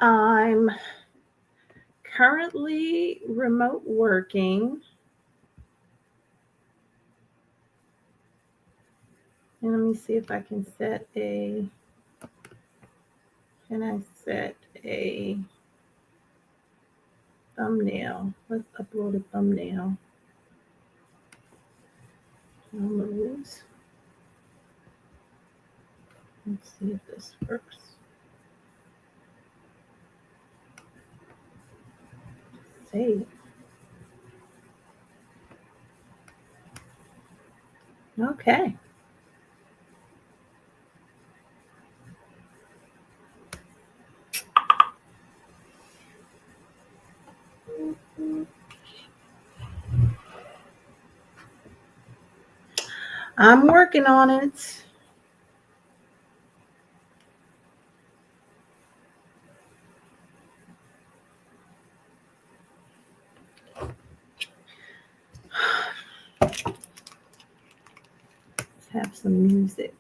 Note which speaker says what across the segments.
Speaker 1: I'm currently remote working. And let me see if I can set a thumbnail. Let's upload a thumbnail. Moves. Let's see if this works. Save. Okay. I'm working on it. Let's have some music.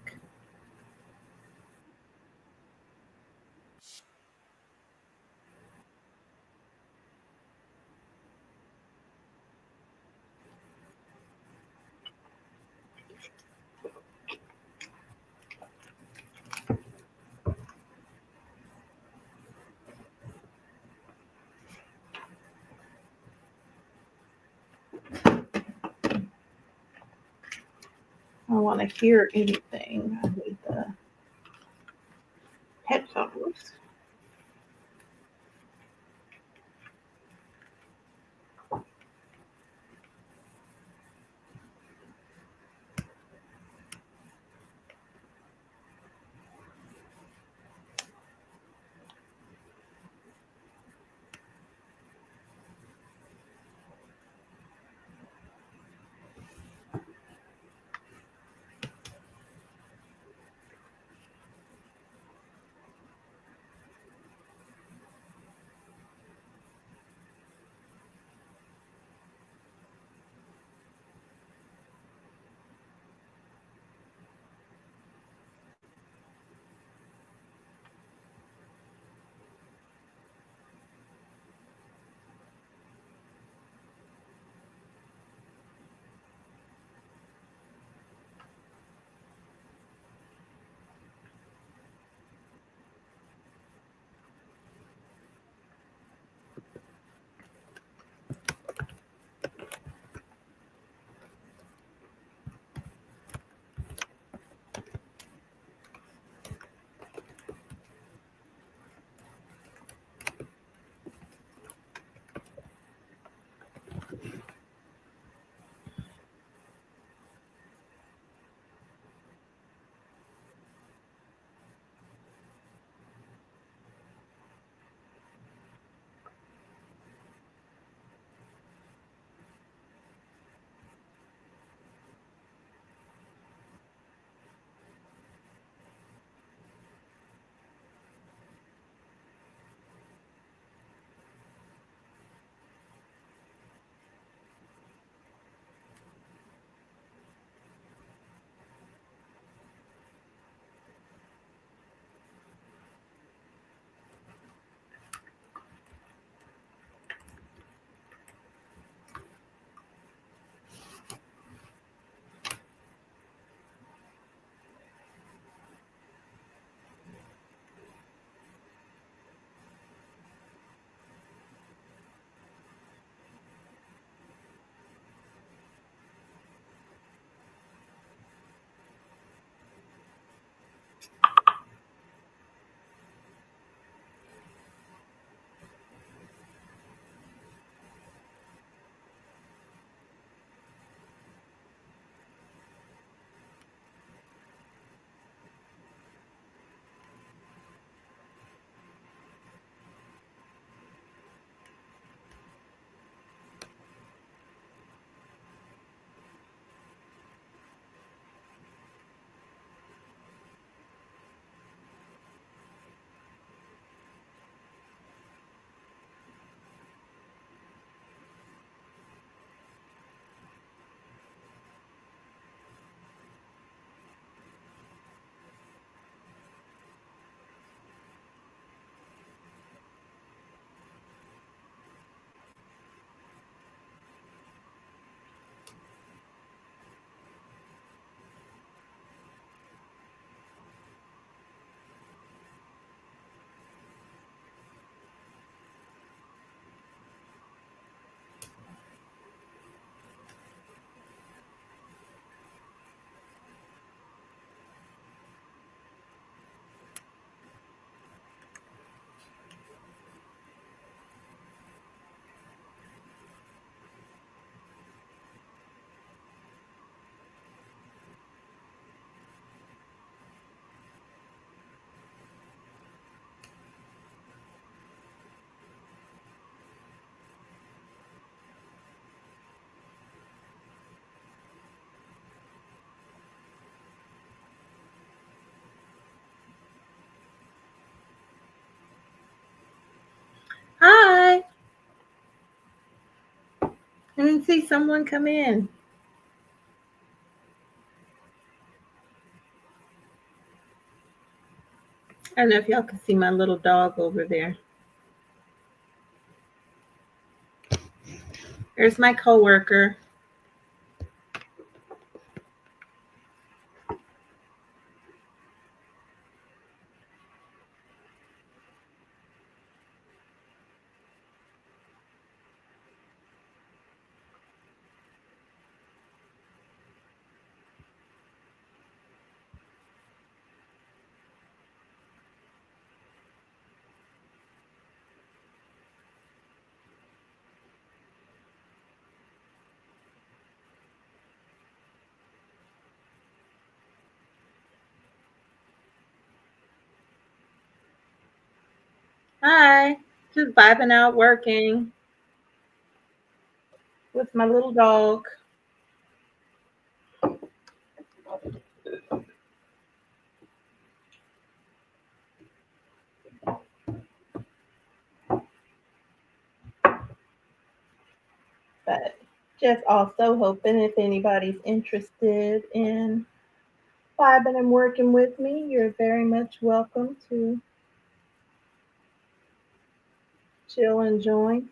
Speaker 1: I don't want to hear anything. I need the headphones. I didn't see someone come in. I don't know if y'all can see my little dog over there. There's my coworker. Hi. Just vibing out working with my little dog. But just also hoping if anybody's interested in vibing and working with me, you're very much welcome to chill and join.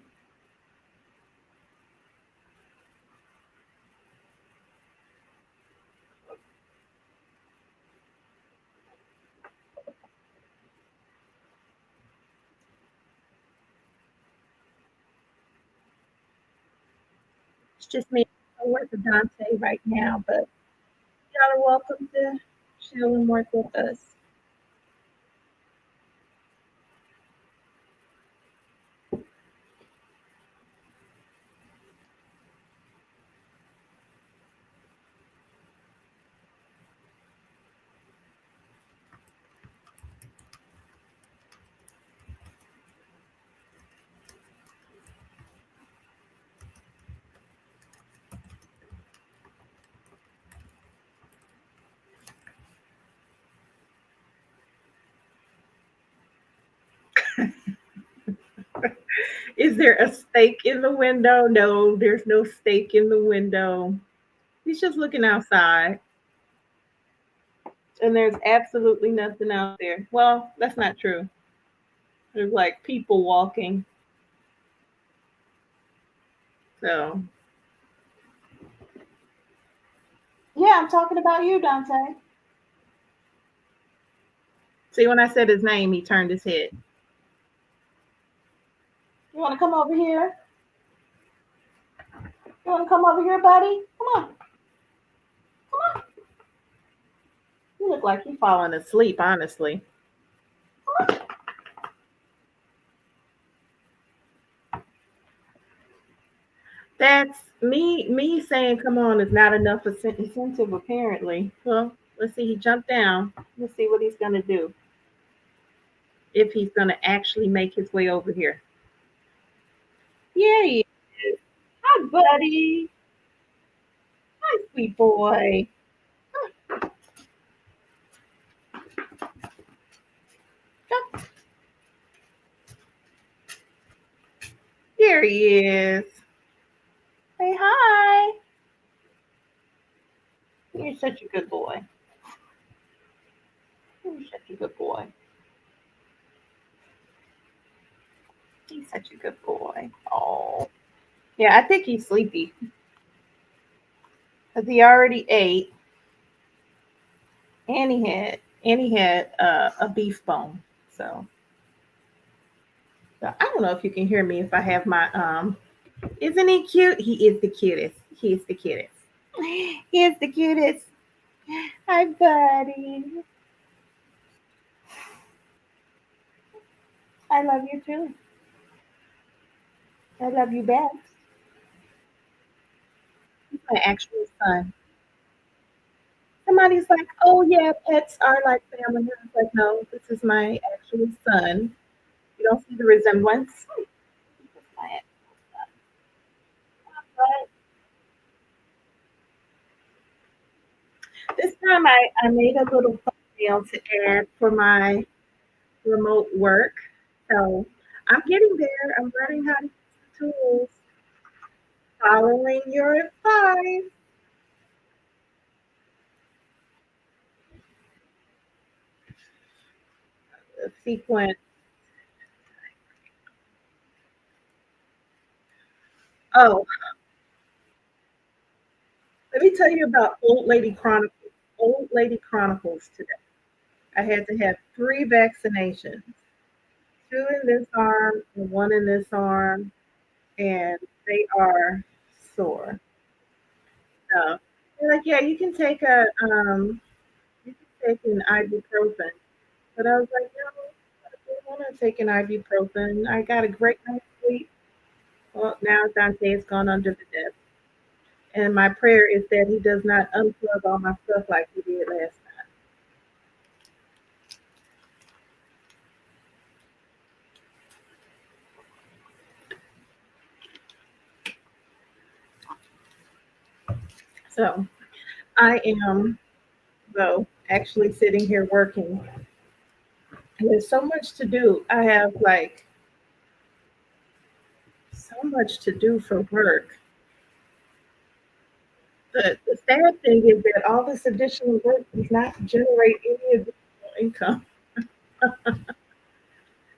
Speaker 1: It's just me. I work with Dante right now, but y'all are welcome to chill and work with us. Is there a steak in the window? No, there's no steak in the window. He's just looking outside, and there's absolutely nothing out there. Well, that's not true. There's like people walking. So, yeah, I'm talking about you, Dante. See, when I said his name, he turned his head. You want to come over here? You want to come over here, buddy? Come on. Come on. You look like you're falling asleep, honestly. That's me saying come on is not enough incentive apparently. Well, let's see. He jumped down. Let's see what he's gonna do. If he's gonna actually make his way over here. Yeah, he is. Hi, buddy. Hi, sweet boy. Come. Here he is. Say hi. You're such a good boy. You're such a good boy. He's such a good boy. Oh. Yeah, I think he's sleepy because he already ate and he had a beef bone. So I don't know if you can hear me if I have my isn't he cute? He is the cutest. He is the cutest. He is the cutest. Hi, buddy. I love you too. I love you best. He's my actual son. Somebody's like, oh yeah, pets are like family. I was like, no, this is my actual son. You don't see the resemblance. This is my actual son. But this time I made a little thumbnail to add for my remote work. So I'm getting there. I'm learning how to use the tools. So following your advice. The sequence. Oh, let me tell you about Old Lady Chronicles. Old Lady Chronicles today. I had to have three vaccinations, two in this arm and one in this arm, and they are sore. So they're like, yeah, you can take an ibuprofen. But I was like, no, I don't want to take an ibuprofen. I got a great night's sleep. Well, now Dante has gone under the desk. And my prayer is that he does not unplug all my stuff like he did last time. So I am, though, actually sitting here working. There's so much to do. I have like so much to do for work. The sad thing is that all this additional work does not generate any additional income.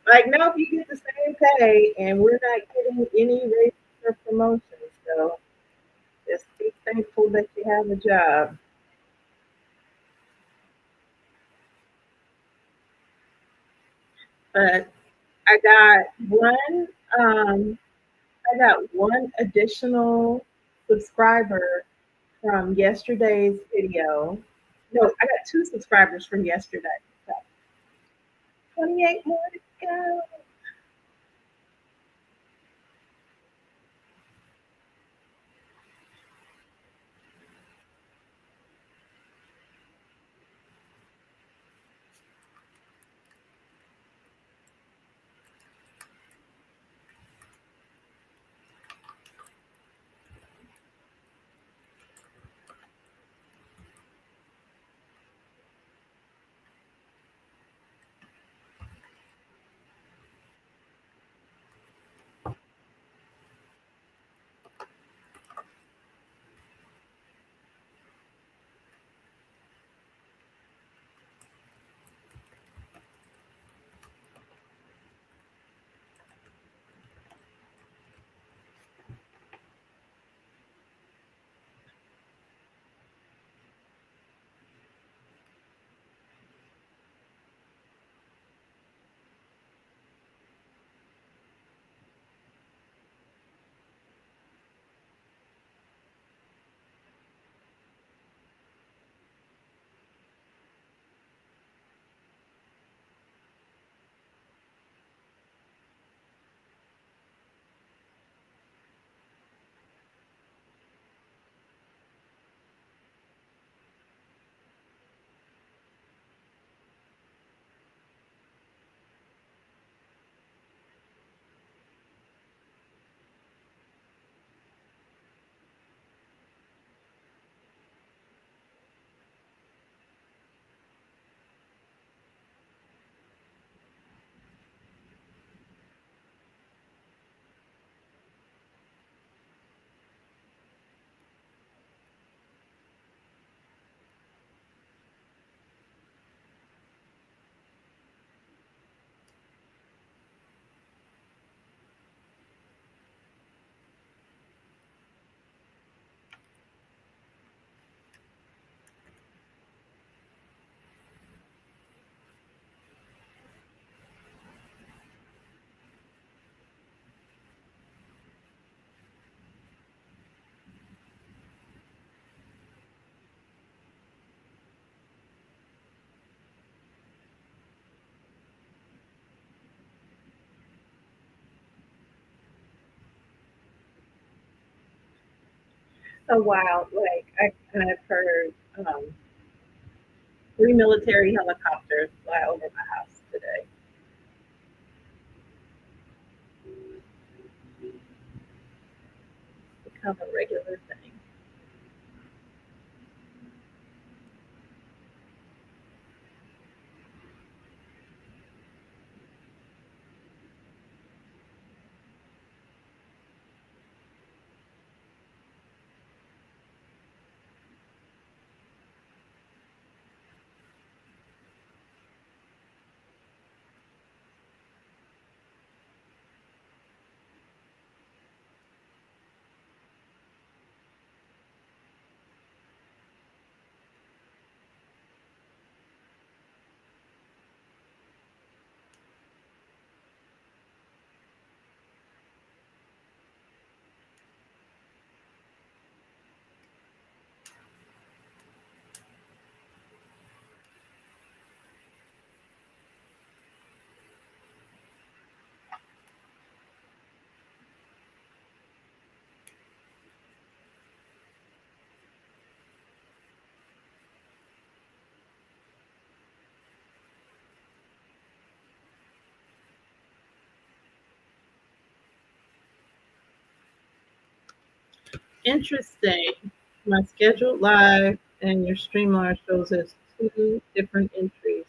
Speaker 1: Like, no, you get the same pay, and we're not getting any raises or promotions. So just be thankful that you have a job. But I got one. Um, I got one additional subscriber from yesterday's video. No, I got two subscribers from yesterday. So 28 more to go. So wild. I've heard three military helicopters fly over my house today. Become a regular thing. Interesting. My scheduled live and your Streamline shows us two different entries.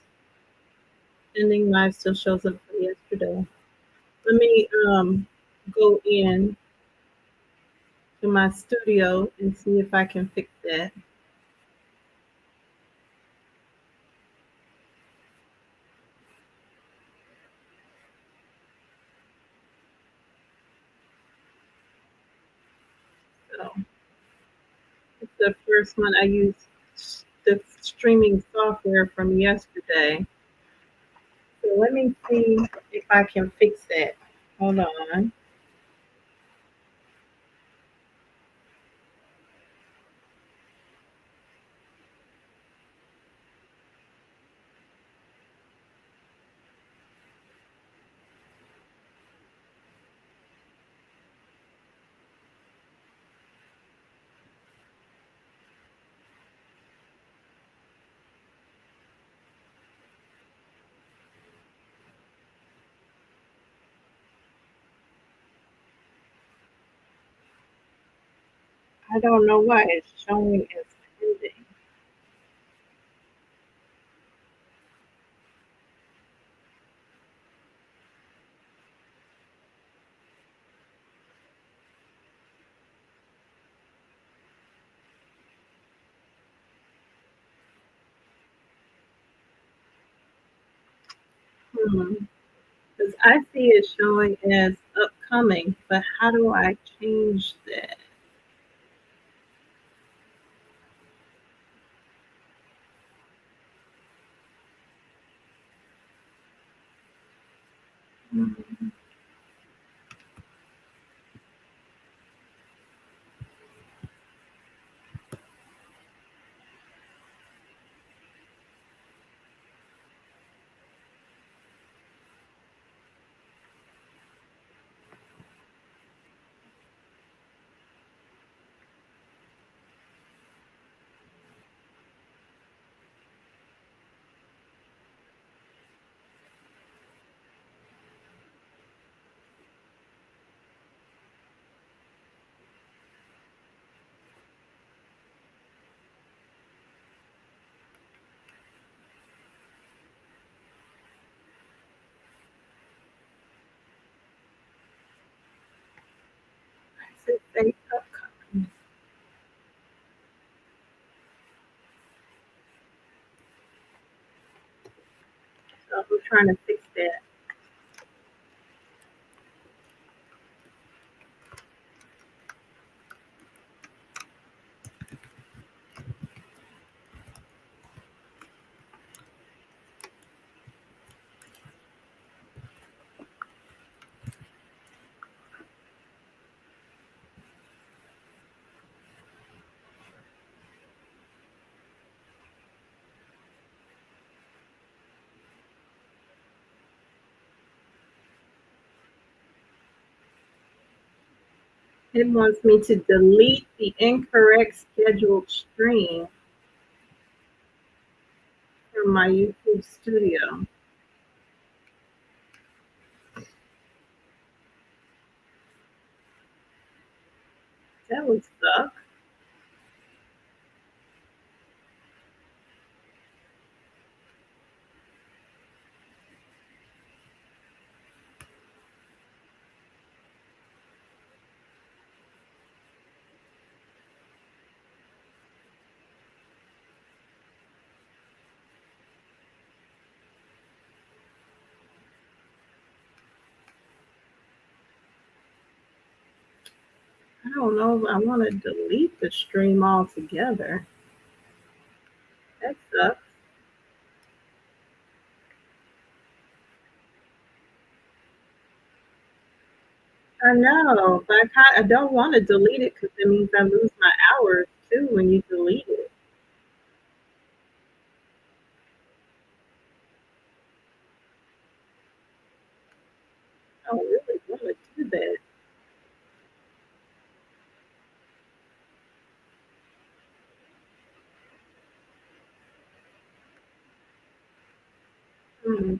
Speaker 1: Ending live still shows up for yesterday. Let me go in to my studio and see if I can fix that. So it's the first one I used the streaming software from yesterday. So let me see if I can fix that. Hold on. I don't know why it's showing as pending. Because I see it showing as upcoming, but how do I change that? Hmm. Why does it say upcoming? So I'm trying to fix that. It wants me to delete the incorrect scheduled stream from my YouTube studio. That would suck. I don't know if I want to delete the stream altogether. That sucks. I know, but I don't want to delete it because it means I lose my hours too when you delete it. I don't really want to do that. Hmm.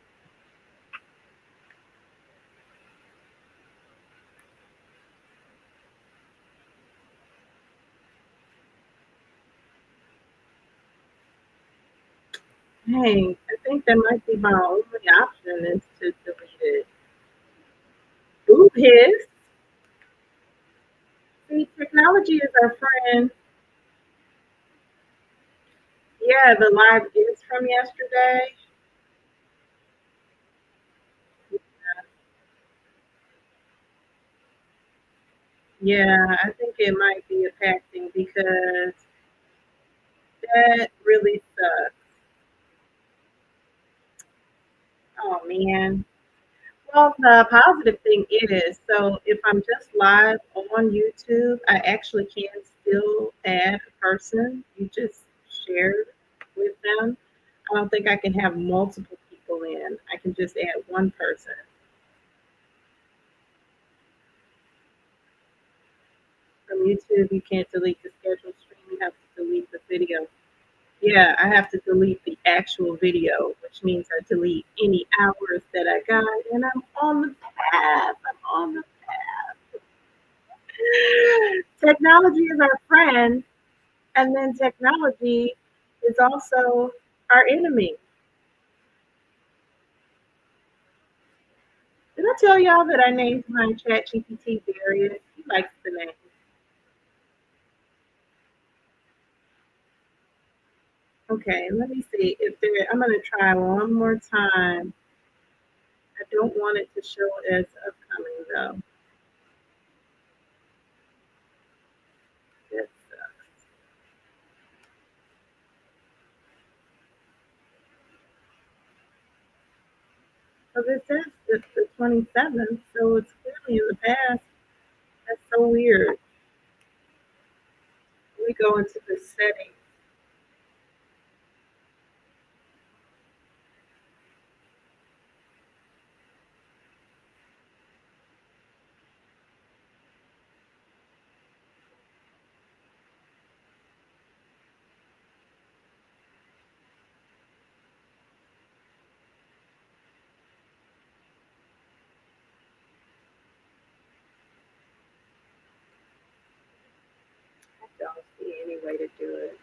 Speaker 1: Dang, I think that might be my only option is to delete it. Ooh, his. See, technology is our friend. Yeah, the live is from yesterday. Yeah, I think it might be impacting because that really sucks. Oh man. Well, the positive thing is, so if I'm just live on YouTube, I actually can still add a person. You just share with them. I don't think I can have multiple people in. I can just add one person. From YouTube, you can't delete the scheduled stream. You have to delete the video. Yeah, I have to delete the actual video, which means I delete any hours that I got, and I'm on the path. I'm on the technology is our friend, and then technology is also our enemy. Did I tell y'all that I named my chat GPT Darius? He likes the name. Okay, let me see if there. I'm gonna try one more time. I don't want it to show as upcoming though. That sucks. So this says it's the 27th, so it's clearly in the past. That's so weird. We go into the settings. I don't see any way to do it.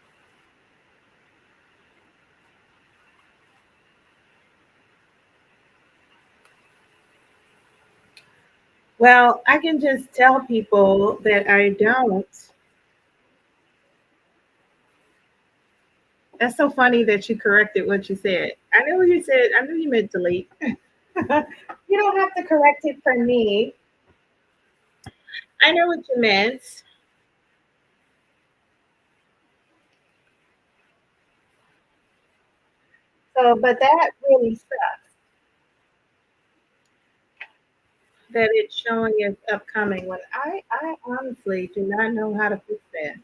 Speaker 1: Well, I can just tell people that I don't. That's so funny that you corrected what you said. I know you said, I knew you meant delete. You don't have to correct it for me. I know what you meant. So, but that really sucks that it's showing as upcoming when I honestly do not know how to fix that.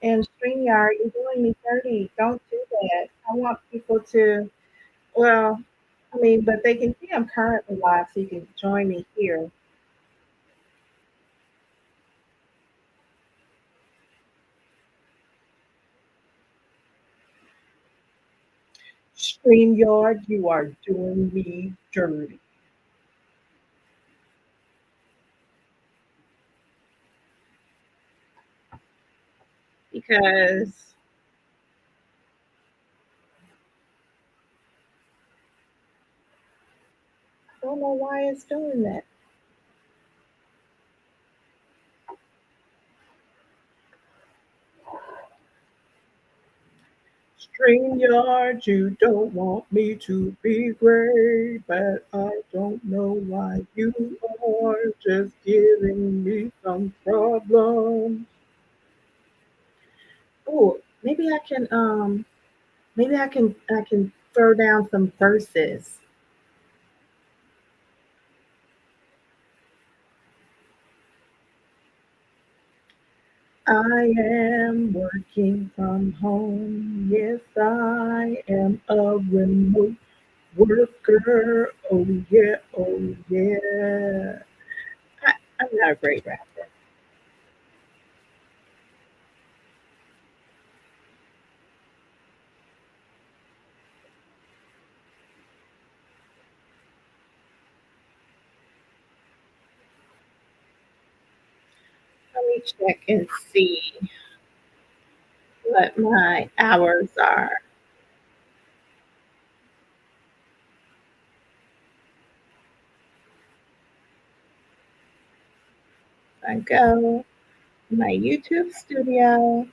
Speaker 1: And StreamYard, you're doing me dirty. Don't do that. I want people to, well, I mean, but they can see I'm currently live, so you can join me here. StreamYard, you are doing me dirty. Because I don't know why it's doing that. StreamYard, you don't want me to be great, but I don't know why you are just giving me some problems. Oh, maybe I can throw down some verses. I am working from home. Yes, I am a remote worker. Oh yeah, oh yeah. I'm not a great rapper. Let me check and see what my hours are. I go my YouTube studio.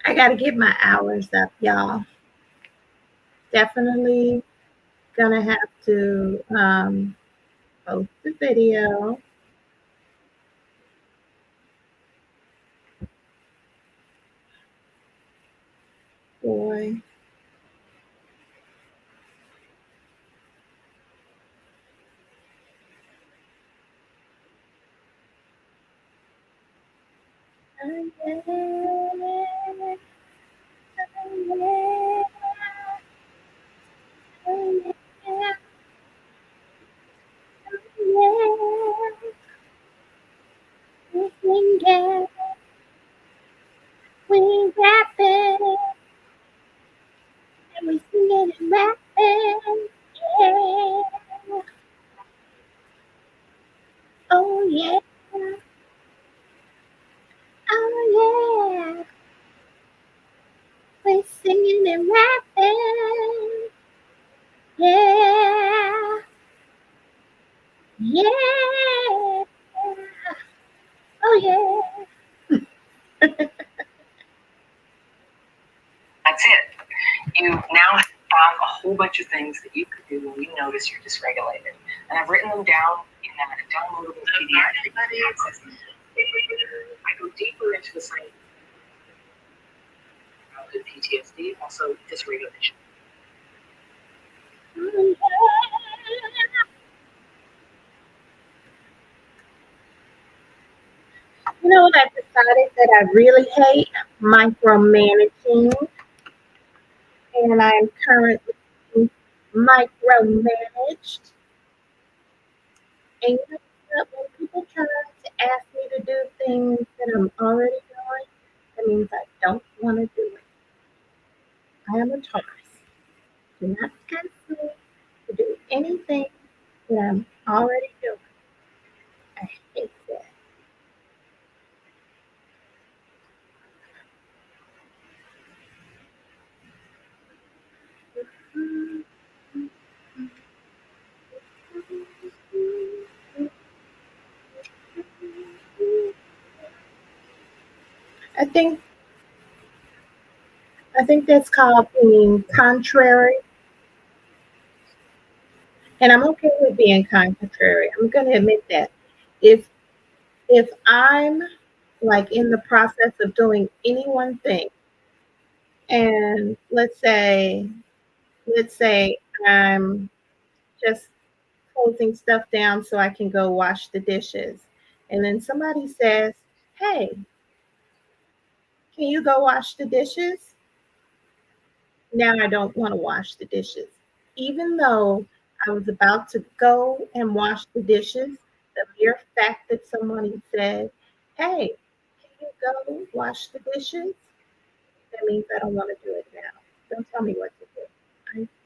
Speaker 1: I got to get my hours up, y'all. Definitely gonna have to post the video. Boy. Oh, yeah. Oh, yeah. Oh, yeah. We sing it, we rap it, and we sing it and rap it. Yeah. Oh yeah. Oh yeah. We singing and rapping. Yeah. Yeah. Oh yeah. That's it. You now have a whole bunch of things that you could do when you notice you're dysregulated. And I've written them down in that downloadable PDF. I go deeper into the science of PTSD, also dysregulation. You know what I decided that I really hate? Micromanaging. And I'm currently micromanaged. And you know what? When people try to ask me to do things that I'm already doing, that means I don't want to do it. I am a Taurus. Do not ask me to do anything that I'm already doing. I hate that. I think I think that's called being contrary, and I'm okay with being contrary. I'm going to admit that if I'm like in the process of doing any one thing, and let's say I'm just closing stuff down so I can go wash the dishes, and then somebody says, "Hey, can you go wash the dishes?" Now I don't want to wash the dishes. Even though I was about to go and wash the dishes, the mere fact that somebody said, "Hey, can you go wash the dishes?" That means I don't want to do it now. Don't tell me what to do.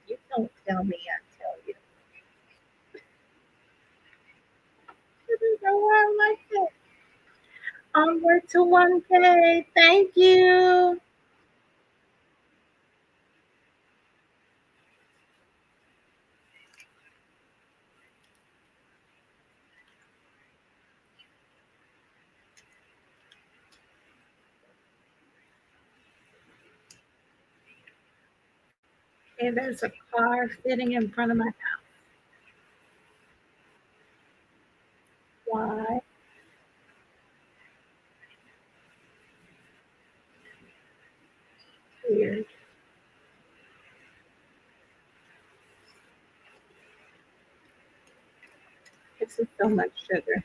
Speaker 1: You don't tell me, I tell you. I don't know why I'm like that. Onward to 1K. Thank you. And there's a car sitting in front of my house. Why? Weird. This is so much sugar.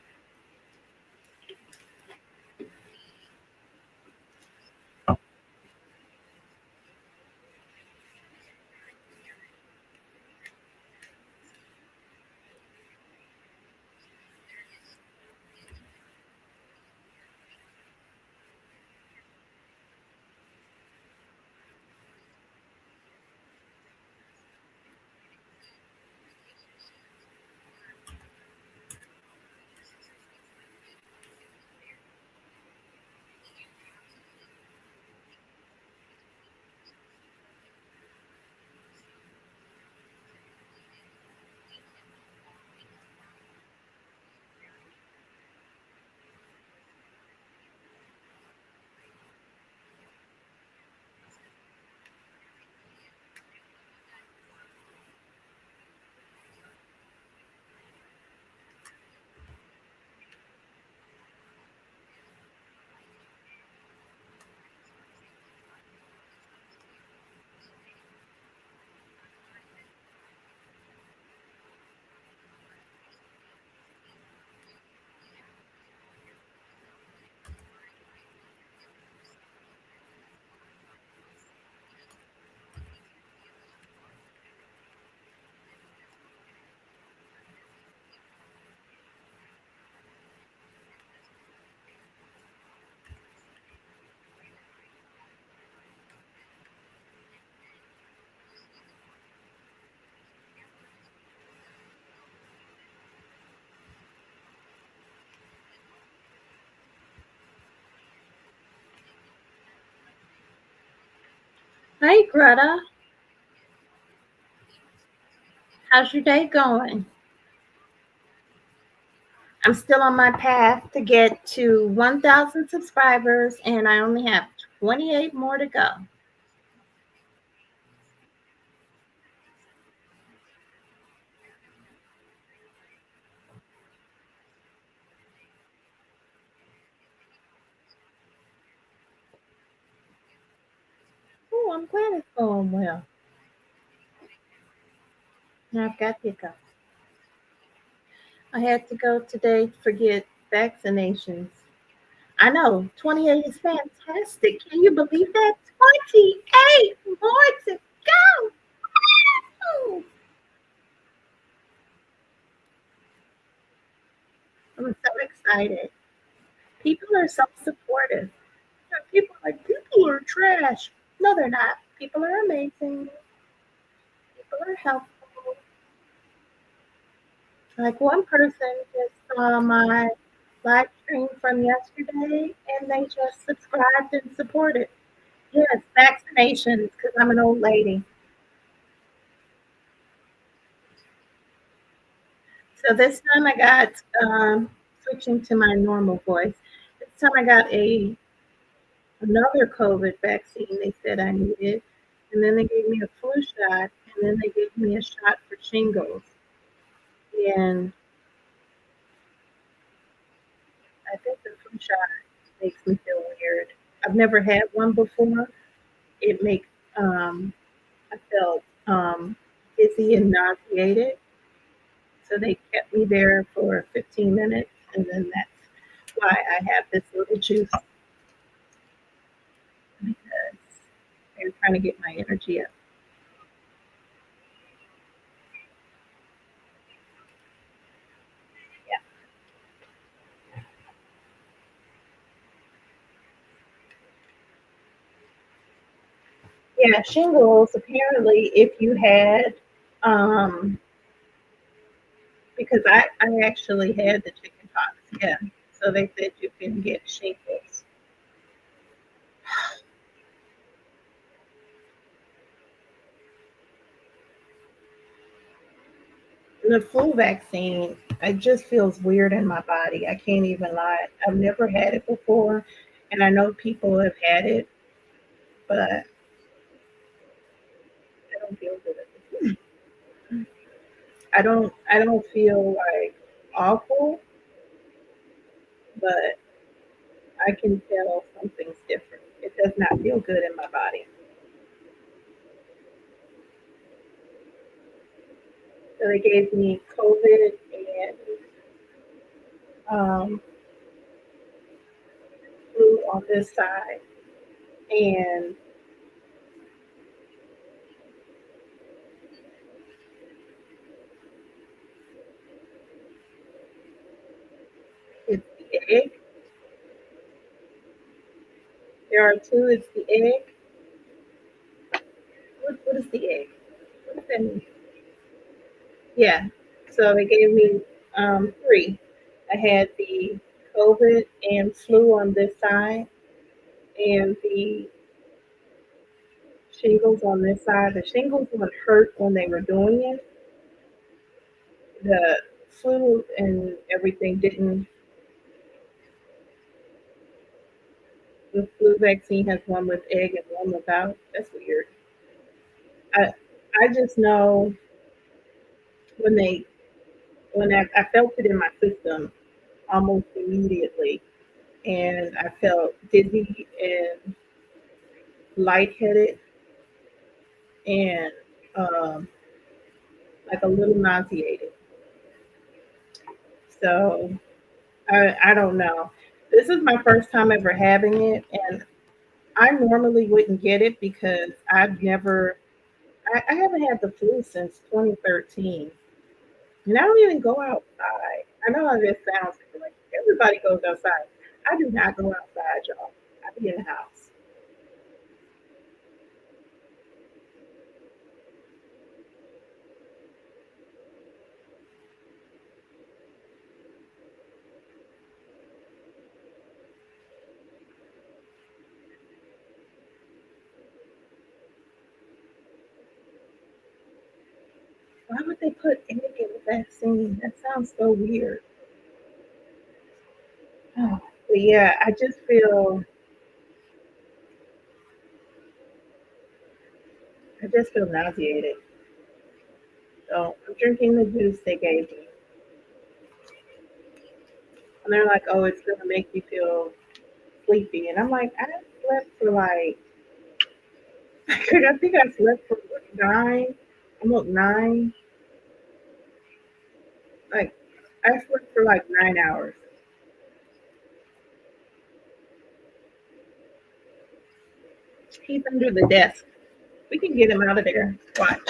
Speaker 1: Hey, Greta, how's your day going? I'm still on my path to get to 1,000 subscribers, and I only have 28 more to go. Oh, I'm glad it's going well. Now I've got hiccups. I had to go today to get vaccinations. I know, 28 is fantastic. Can you believe that? 28 more to go. Woo! I'm so excited. People are so supportive. People are like, people are trash. No, they're not. People are amazing. People are helpful. Like one person just saw my live stream from yesterday and they just subscribed and supported. Yes, vaccinations because I'm an old lady. So this time I got switching to my normal voice. This time I got a another COVID vaccine they said I needed, and then they gave me a flu shot, and then they gave me a shot for shingles. And I think the flu shot makes me feel weird. I've never had one before. It makes I felt dizzy and nauseated. So they kept me there for 15 minutes, and then that's why I have this little juice because they're trying to get my energy up. Yeah, yeah. Shingles. Apparently, if you had, um, because I actually had the chicken pox. Yeah, so they said you can get shingles. The flu vaccine, it just feels weird in my body. I can't even lie. I've never had it before, and I know people have had it, but I don't feel good. I don't feel like awful, but I can tell something's different. It does not feel good in my body. So they gave me COVID and um, flu on this side, and it's the egg. There are two. It's the egg. What is the egg? What does that mean? Yeah. So they gave me three. I had the COVID and flu on this side, and the shingles on this side. The shingles would hurt when they were doing it. The flu and everything didn't. The flu vaccine has one with egg and one without. That's weird. I I just know when they when I felt it in my system almost immediately, and I felt dizzy and lightheaded and um, like a little nauseated. So I don't know. This is my first time ever having it, and I normally wouldn't get it because I haven't had the flu since 2013. And I don't even go outside. I know how this sounds like everybody goes outside. I do not go outside, y'all. I be in the house. Why would they put egg in the vaccine? That sounds so weird. Oh, but yeah, I just feel nauseated. So I'm drinking the juice they gave me, and they're like, "Oh, it's gonna make you feel sleepy," and I'm like, "I slept for like, I think I slept for like 9, almost 9. Like I slept for like 9 hours." He's under the desk. We can get him out of there. Watch.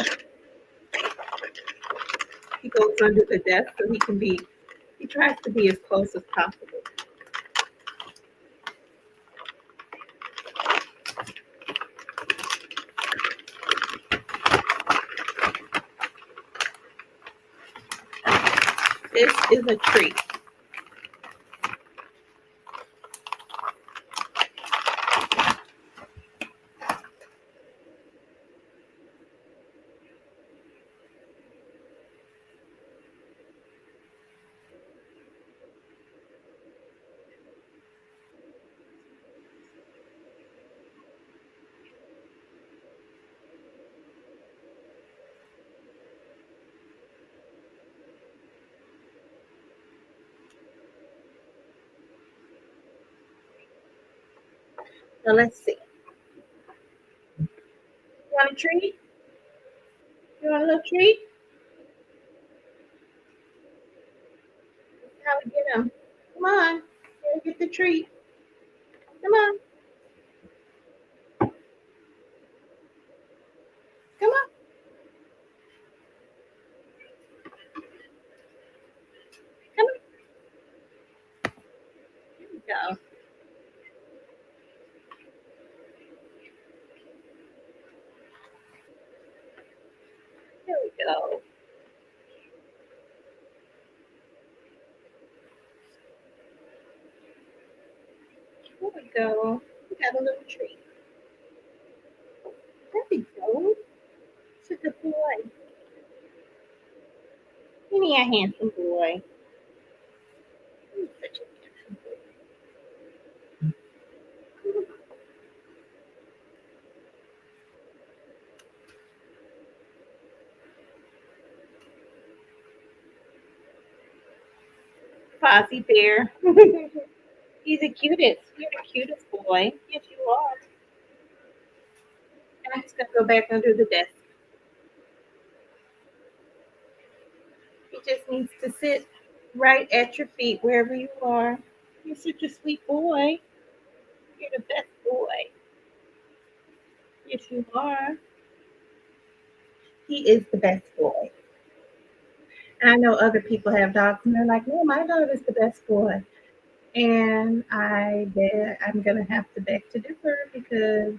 Speaker 1: He goes under the desk so he can be. He tries to be as close as possible. This is a treat. Now let's see. You want a treat? You want a little treat? How we get him? Come on. Gotta get the treat. Come on. Come on. Come on. Here we go. Here we go. Here we go. We got a little treat. There we go. Such a boy. Give me a handsome boy. He's such a handsome boy. Fozzie Bear. He's the cutest. You're the cutest boy. Yes, you are. And I'm just gonna go back under the desk. He just needs to sit right at your feet wherever you are. You're such a sweet boy. You're the best boy. Yes, you are. He is the best boy. And I know other people have dogs and they're like, no, my dog is the best boy. And I'm gonna have to beg to differ because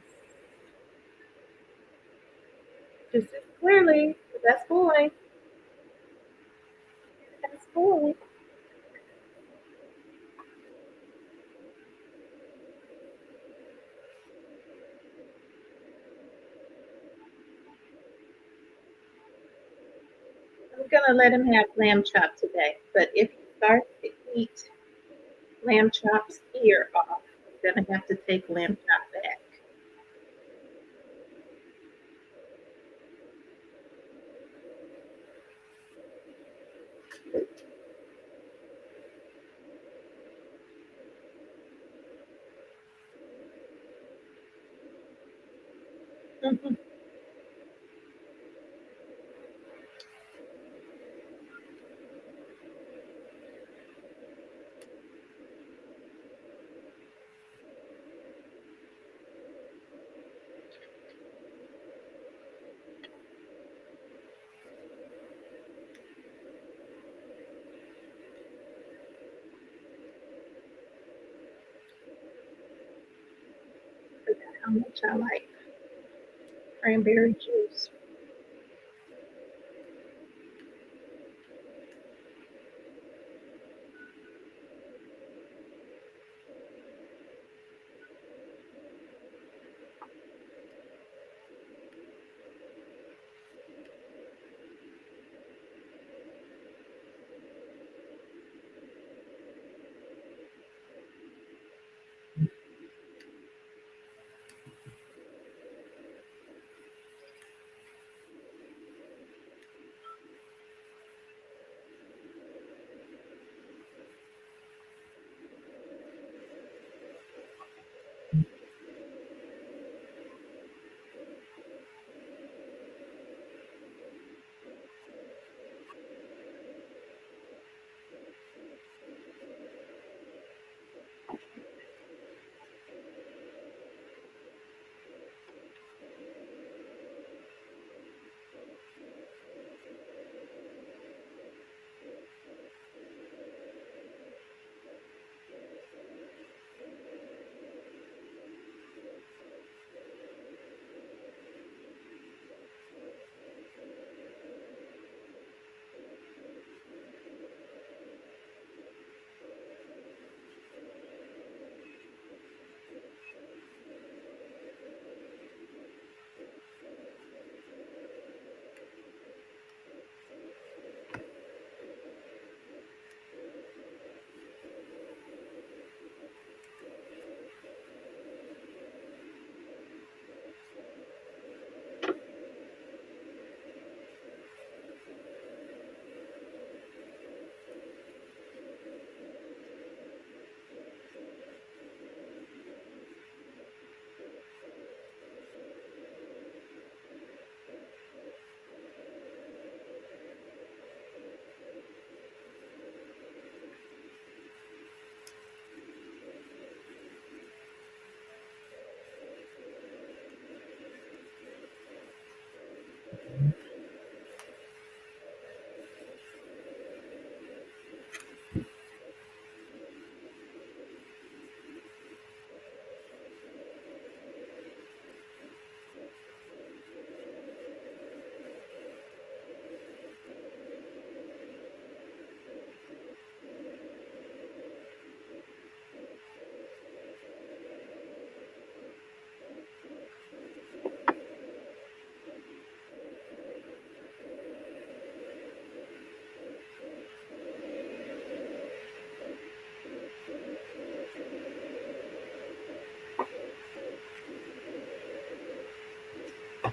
Speaker 1: just as clearly, the best boy, the best boy. I'm gonna let him have lamb chop today. But if he starts to eat lamb chop's ear off, I'm gonna have to take lamb chop back. Mhm. Forgot how much I like cranberry juice.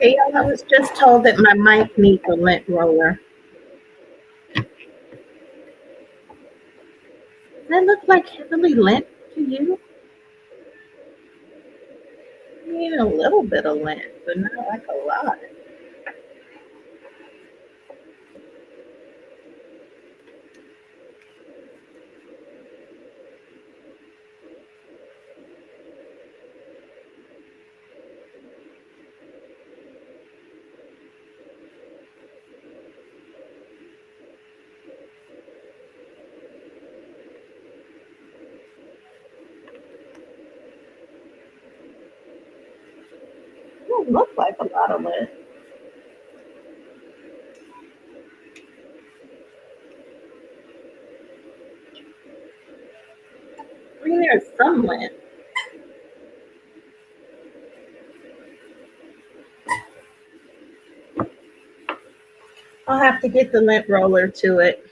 Speaker 1: Hey, y'all, I was just told that my mic needs a lint roller. Does that look like heavily lint to you? I mean, a little bit of lint, but not like a lot. It don't look like a lot of lint. I mean, there's some lint. I'll have to get the lint roller to it.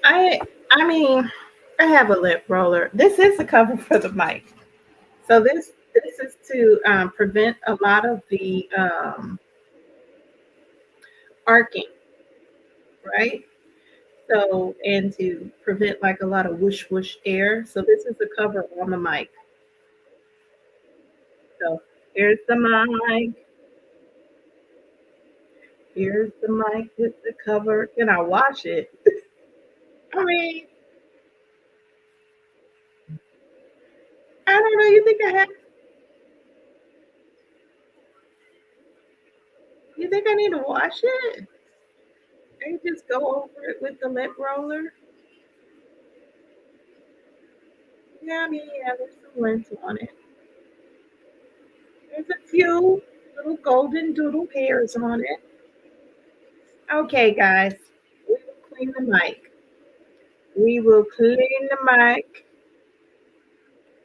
Speaker 1: I I mean, I have a lint roller. This is the cover for the mic. So this is to prevent a lot of the arcing, right? So and to prevent like a lot of whoosh whoosh air. So this is the cover on the mic. So here's the mic. Here's the mic with the cover. Can I wash it? I mean, I don't know. You think I have? You think I need to wash it? And just go over it with the lint roller? Yeah, I mean, yeah, there's some lint on it. There's a few little golden doodle hairs on it. Okay, guys, we will clean the mic. We will clean the mic.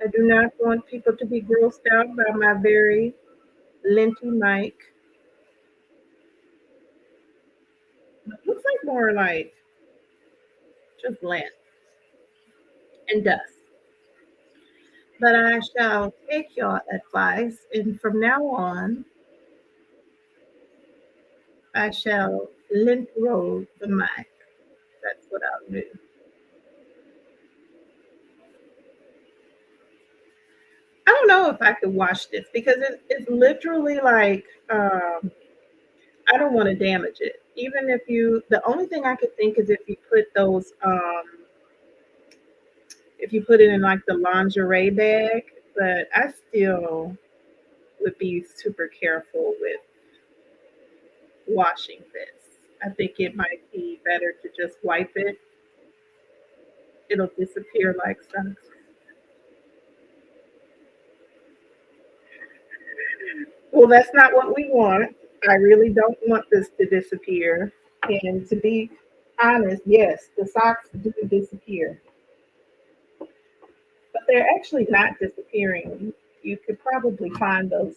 Speaker 1: I do not want people to be grossed out by my very linty mic. It looks like more like just lint and dust. But I shall take your advice, and from now on, I shall lint roll the mic. That's what I'll do. I don't know if I could wash this because it's literally like I don't want to damage it. Even if you, the only thing I could think is if you put those, if you put it in like the lingerie bag, but I still would be super careful with washing this. I think it might be better to just wipe it. It'll disappear like socks. Well, that's not what we want. I really don't want this to disappear. And to be honest, yes, the socks do disappear, but they're actually not disappearing. You could probably find those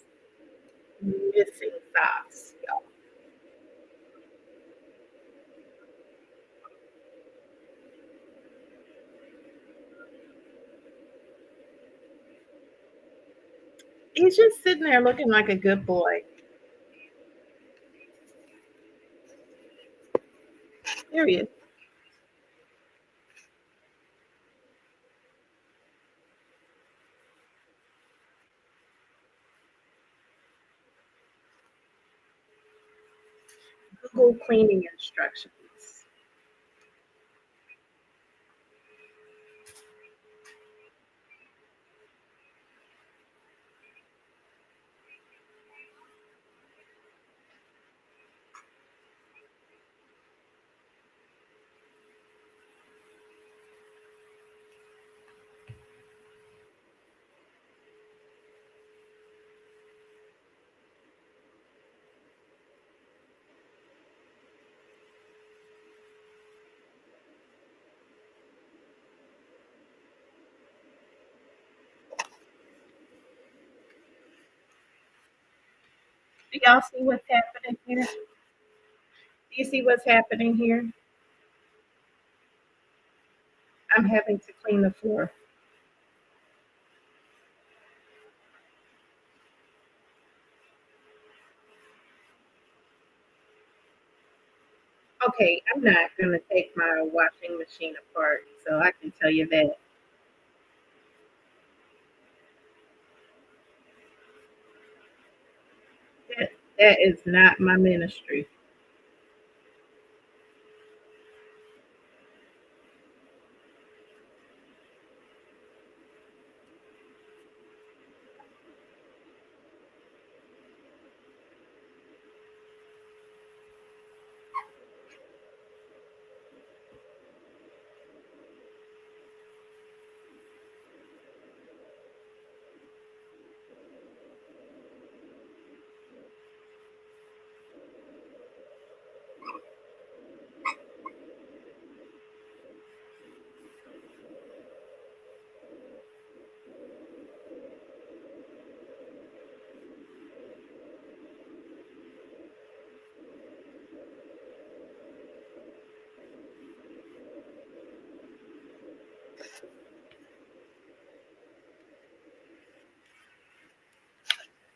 Speaker 1: missing socks. He's just sitting there looking like a good boy. There he is. Google cleaning instructions. Do y'all see what's happening here? Do you see what's happening here? I'm having to clean the floor. Okay, I'm not gonna take my washing machine apart, so I can tell you that that, that is not my ministry.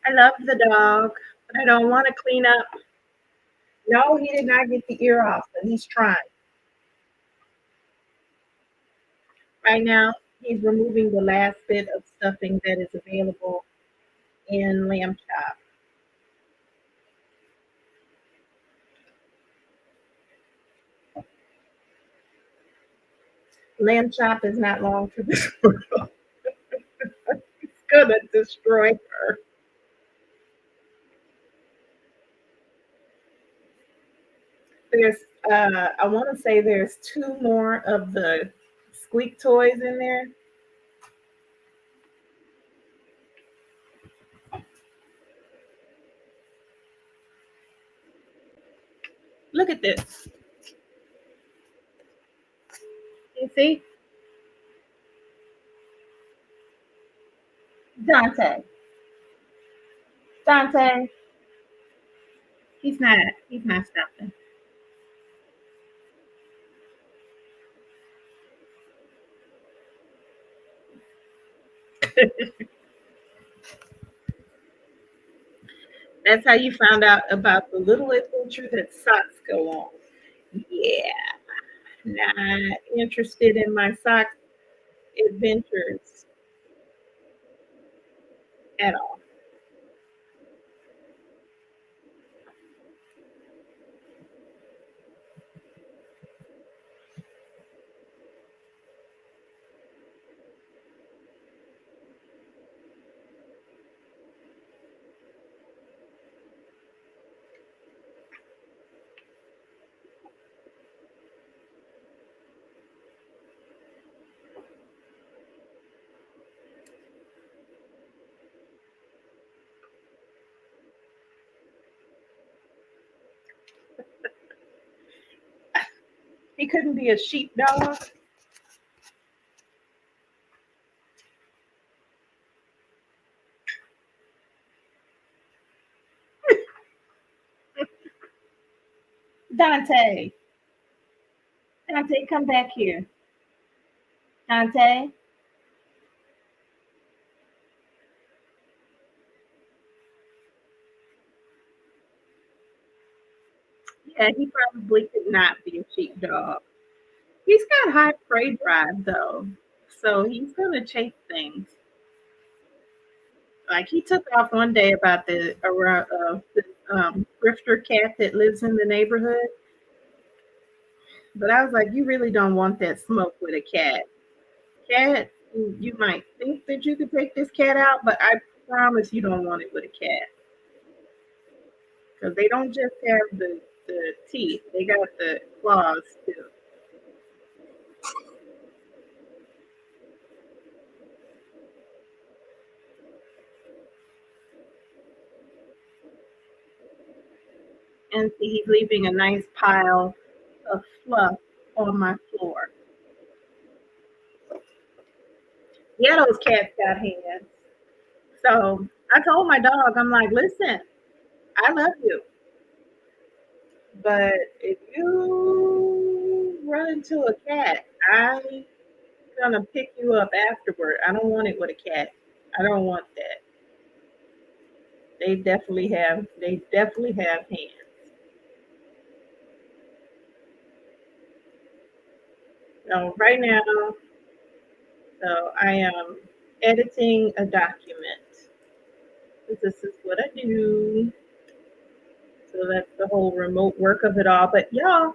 Speaker 1: I love the dog, but I don't want to clean up. No, he did not get the ear off, but he's trying. Right now, he's removing the last bit of stuffing that is available in lamb chop. Lamb chop is not long for this world. It's gonna destroy her. There's, I want to say there's two more of the squeak toys in there. Look at this. You see, Dante. Dante. He's not. He's not stopping. That's how you found out about the little adventure that socks go on. Yeah, not interested in my sock adventures at all. He couldn't be a sheepdog. Dante, Dante, come back here. Dante, yeah, he probably could not be a sheepdog. He's got high prey drive though, so he's gonna chase things. Like he took off one day about the around this grifter cat that lives in the neighborhood, but I was like, you really don't want that smoke with a cat. Cat, you might think that you could take this cat out, but I promise you don't want it with a cat because they don't just have the teeth; they got the claws too. And see, he's leaving a nice pile of fluff on my floor. Yeah, those cats got hands. So I told my dog, I'm like, listen, I love you, but if you run into a cat, I'm gonna pick you up afterward. I don't want it with a cat. I don't want that. They definitely have hands. So right now, so I am editing a document. This is what I do. So that's the whole remote work of it all. But y'all,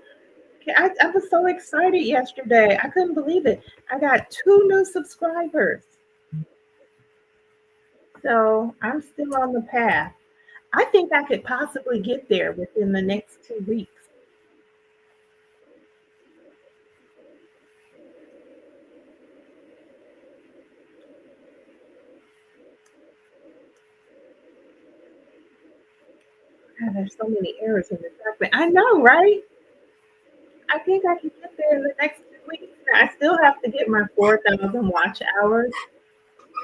Speaker 1: I was so excited yesterday. I couldn't believe it. I got 2 new subscribers. So I'm still on the path. I think I could possibly get there within the next 2 weeks. God, there's so many errors in this document. I know, right? I think I can get there in the next 2 weeks. I still have to get my 4,000 watch hours.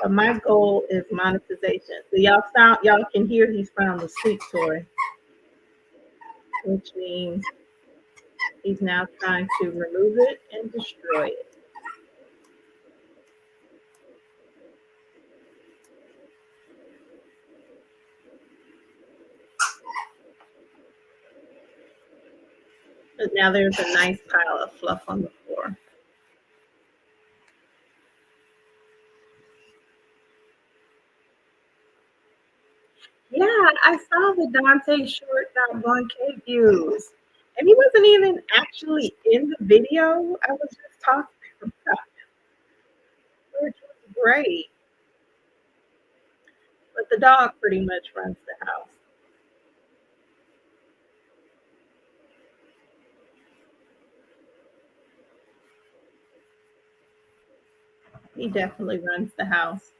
Speaker 1: But my goal is monetization. So y'all can hear he's found the sweet toy, which means he's now trying to remove it and destroy it. But now there's a nice pile of fluff on the floor. Yeah, I saw the Dante short got 1K views. And he wasn't even actually in the video. I was just talking about it, which was great. But the dog pretty much runs the house. He definitely runs the house.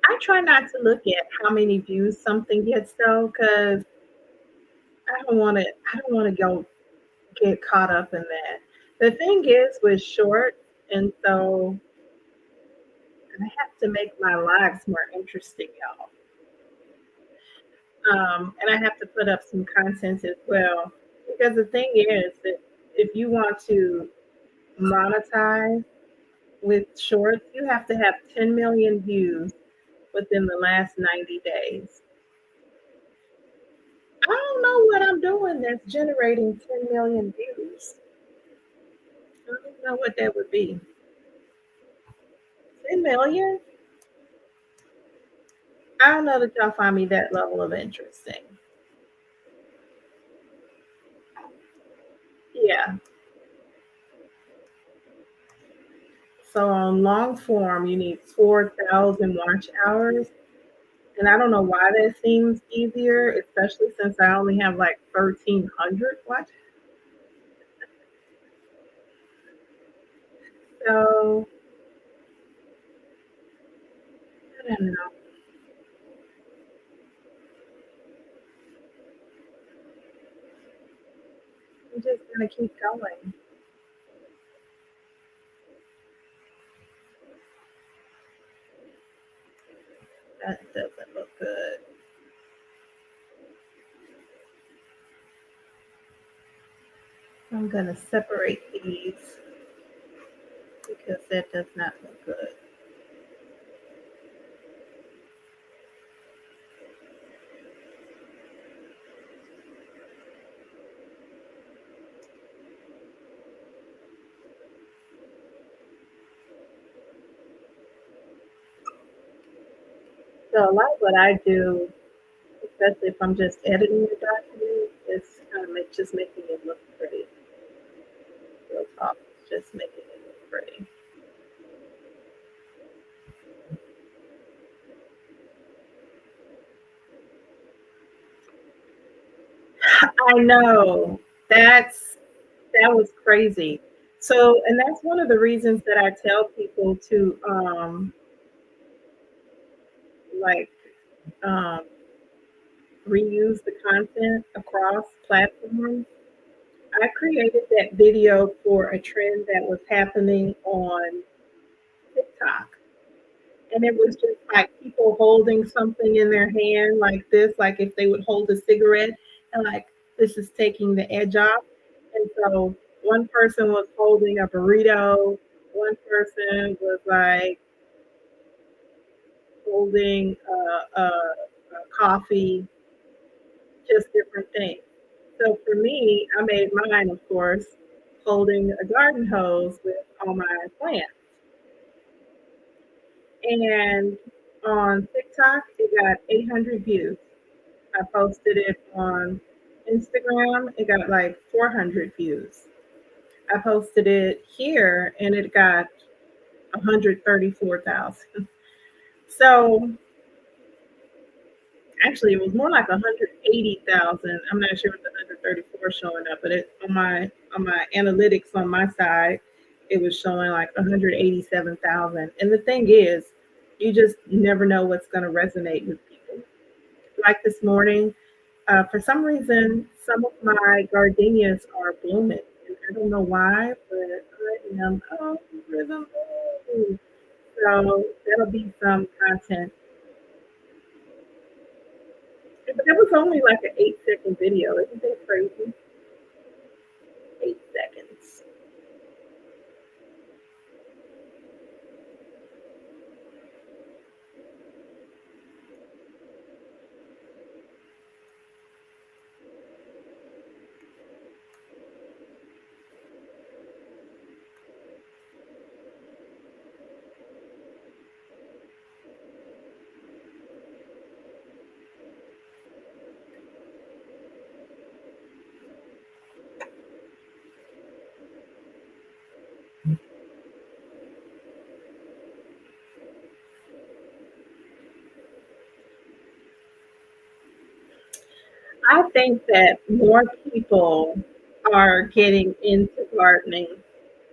Speaker 1: I try not to look at how many views something gets though, because I don't want to go get caught up in that. The thing is with short, and so I have to make my lives more interesting, y'all. And I have to put up some content as well. Because the thing is that if you want to monetize with shorts, you have to have 10 million views within the last 90 days. I don't know what I'm doing that's generating 10 million views. I don't know what that would be. 10 million? I don't know that y'all find me that level of interesting. Yeah. So on long form, you need 4,000 watch hours. And I don't know why that seems easier, especially since I only have like 1,300 watch. So I don't know. I'm just gonna keep going. That doesn't look good. I'm gonna separate these because that does not look good. So a lot of what I do, especially if I'm just editing the document, is kind of just making it look pretty. Real talk, just making it look pretty. I know that was crazy. So, and that's one of the reasons that I tell people to like um, reuse the content across platforms. I created that video for a trend that was happening on TikTok. And it was just like people holding something in their hand like this, like if they would hold a cigarette and like this is taking the edge off. And so one person was holding a burrito, one person was like holding a coffee, just different things. So for me, I made mine, of course, holding a garden hose with all my plants. And on TikTok, it got 800 views. I posted it on Instagram, it got like 400 views. I posted it here and it got 134,000. So actually, it was more like 180,000. I'm not sure what the 134 showing up, but it on my analytics on my side, it was showing like 187,000. And the thing is, you just never know what's going to resonate with people. Like this morning, for some reason, some of my gardenias are blooming. And I don't know why, but I am over the moon. So that'll be some content. But that was only like an 8-second video. Isn't that crazy? 8 seconds. I think that more people are getting into gardening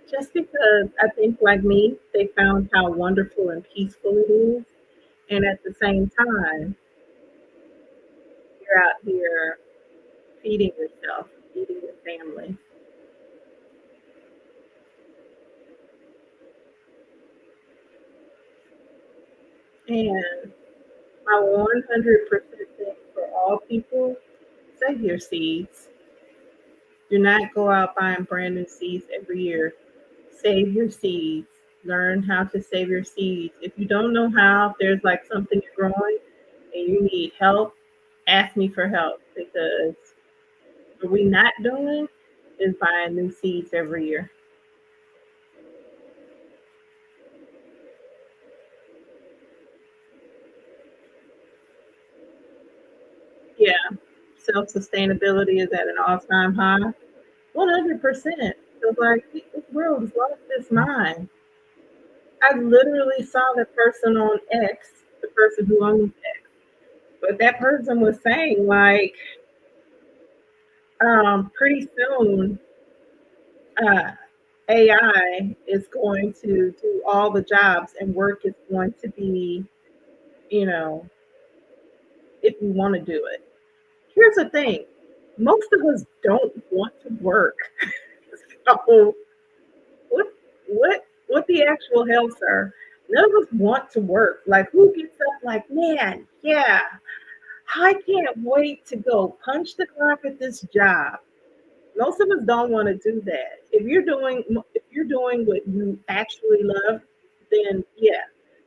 Speaker 1: just because I think, like me, they found how wonderful and peaceful it is. And at the same time, you're out here feeding yourself, feeding your family. And my 100% thing for all people, save your seeds. Do not go out buying brand new seeds every year. Save your seeds. Learn how to save your seeds. If you don't know how, if there's like something you're growing and you need help, ask me for help because what we not doing is buying new seeds every year. Yeah, self sustainability is at an all time high. 100%. So like this world is lost its mind. I literally saw the person on X, the person who owns X, but that person was saying like, pretty soon, uh, AI is going to do all the jobs and work is going to be, you know, if you want to do it. Here's the thing: most of us don't want to work. So what, what the actual hell, sir? None of us want to work. Like, who gets up like, man, yeah, I can't wait to go punch the clock at this job. Most of us don't want to do that. If you're doing what you actually love, then yeah.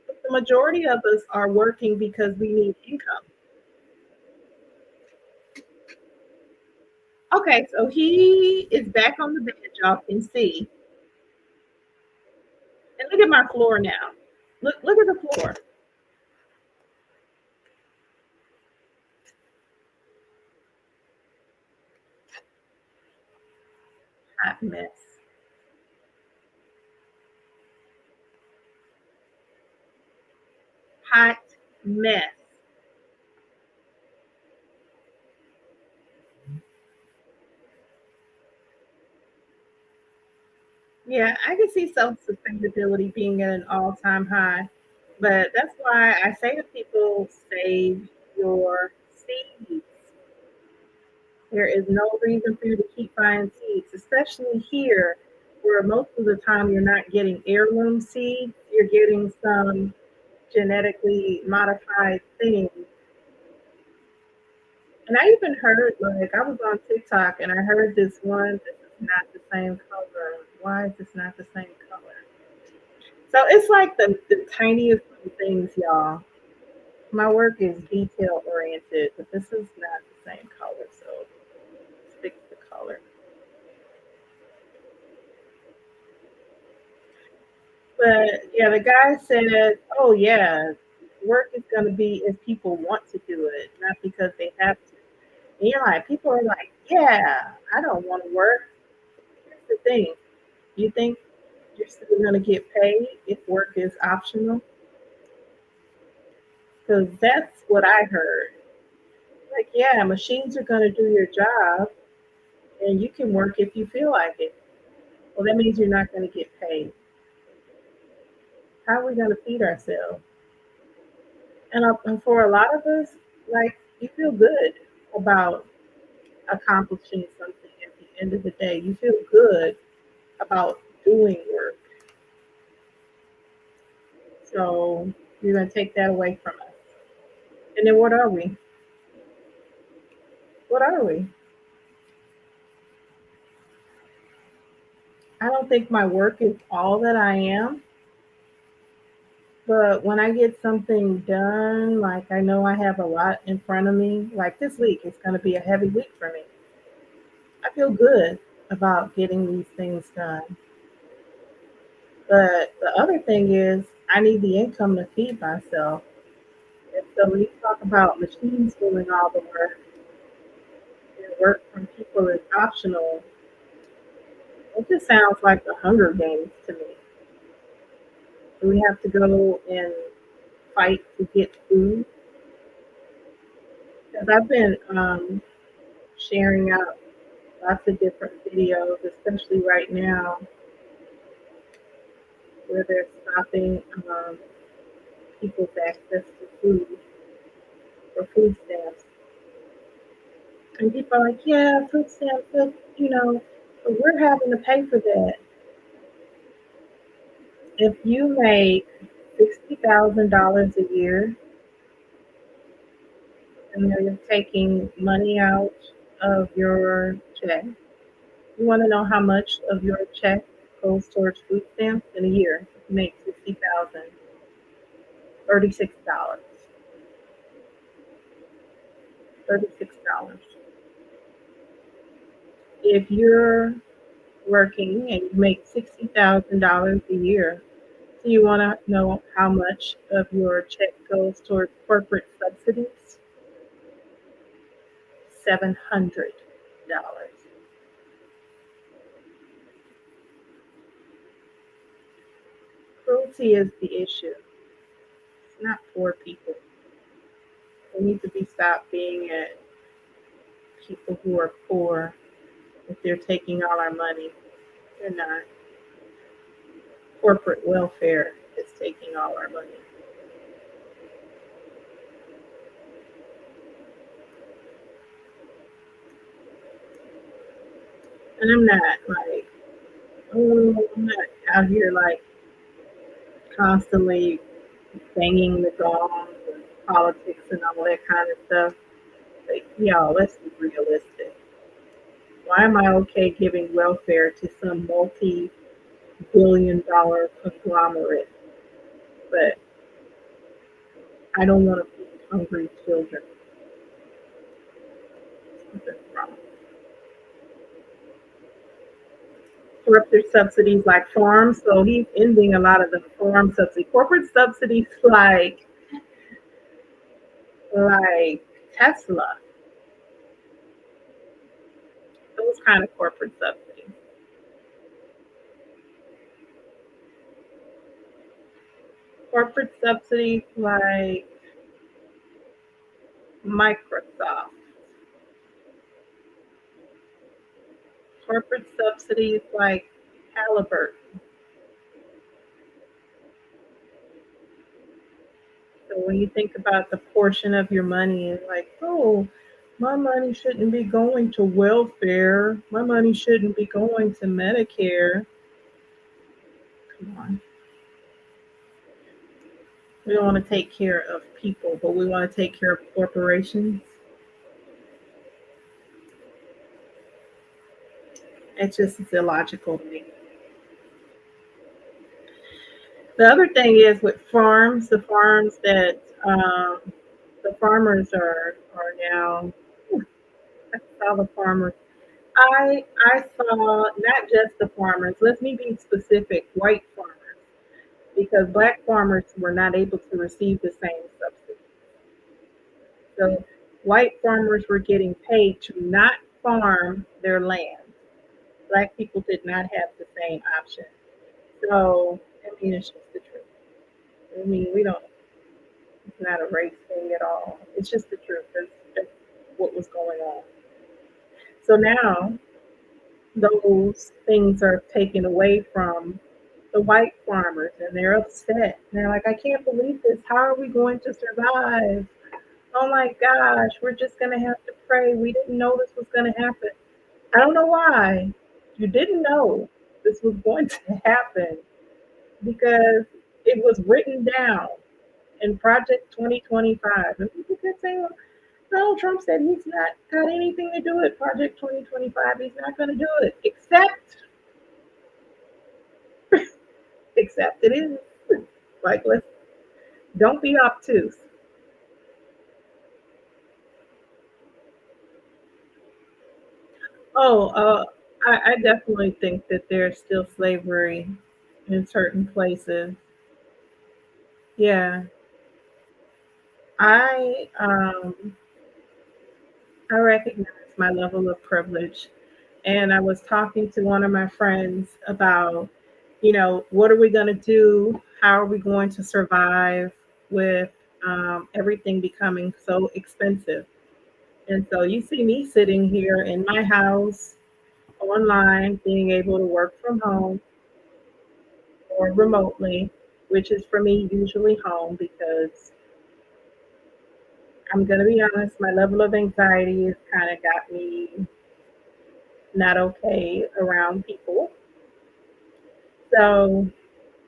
Speaker 1: But the majority of us are working because we need income. Okay, so he is back on the bed, y'all can see. And look at my floor now. Look at the floor. Hot mess. Hot mess. Yeah, I can see self sustainability being at an all time high. But that's why I say to people, save your seeds. There is no reason for you to keep buying seeds, especially here where most of the time you're not getting heirloom seeds, you're getting some genetically modified things. And I even heard, like, I was on TikTok and I heard this one, this is not the same color. Why is this not the same color? So it's like the tiniest little things, y'all. My work is detail oriented, but this is not the same color, so fix the color. But yeah, the guy said, "Oh yeah, work is going to be if people want to do it, not because they have to." And you're like, people are like, "Yeah, I don't want to work." Here's the thing: you think you're still going to get paid if work is optional? Because that's what I heard. Like, yeah, machines are going to do your job, and you can work if you feel like it. Well, that means you're not going to get paid. How are we going to feed ourselves? And for a lot of us, like, you feel good about accomplishing something at the end of the day. You feel good about doing work. So you're going to take that away from us. And then what are we? What are we? I don't think my work is all that I am. But when I get something done, like I know I have a lot in front of me, like this week, it's going to be a heavy week for me. I feel good about getting these things done. But the other thing is, I need the income to feed myself. And so when you talk about machines doing all the work and work from people is optional, it just sounds like the Hunger Games to me. We have to go and fight to get food. Because I've been sharing out lots of different videos, especially right now, where they're stopping people's access to food or food stamps. And people are like, yeah, food stamps, but we're having to pay for that. If you make $60,000 a year and they're taking money out of your check, you want to know how much of your check goes towards food stamps in a year? If you make 60,000, $36. $36. If you're working and you make $60,000 a year, so you want to know how much of your check goes toward corporate subsidies? $700. Cruelty is the issue. It's not poor people. We need to be stopped being at people who are poor if they're taking all our money. They're not. Corporate welfare is taking all our money. And I'm not like, oh, I'm not out here like constantly banging the gong and politics and all that kind of stuff. Like, y'all, let's be realistic. Why am I okay giving welfare to some multi-billion-dollar conglomerate, but I don't want to feed hungry children? Something's wrong. Corporate subsidies like farms, so he's ending a lot of the farm subsidy. Corporate subsidies like Tesla, those kind of corporate subsidies. Corporate subsidies like Microsoft. Corporate subsidies like Halliburton. So when you think about the portion of your money, it's like, oh, my money shouldn't be going to welfare. My money shouldn't be going to Medicare. Come on. We don't want to take care of people, but we want to take care of corporations. It's just it's illogical to me. The other thing is with farms, the farms that The farmers are now. I saw the farmers. I saw not just the farmers. Let me be specific. White farmers, because black farmers were not able to receive the same subsidy. So white farmers were getting paid to not farm their land. Black people did not have the same option. So I mean, it's just the truth. I mean, we don't. It's not a race thing at all. It's just the truth. That's what was going on. So now those things are taken away from the white farmers and they're upset. They're like, I can't believe this. How are we going to survive? Oh my gosh, we're just going to have to pray. We didn't know this was going to happen. I don't know why you didn't know this was going to happen, because it was written down in Project 2025. And people kept saying, well, Donald Trump said he's not got anything to do with Project 2025. He's not going to do it, except it is. Like, let's don't be obtuse. Oh, I definitely think that there's still slavery in certain places. Yeah, I um, I recognize my level of privilege, and I was talking to one of my friends about, what are we going to do? How are we going to survive with everything becoming so expensive? And so you see me sitting here in my house online, being able to work from home or remotely, which is for me usually home, because I'm going to be honest, my level of anxiety has kind of got me not okay around people. So,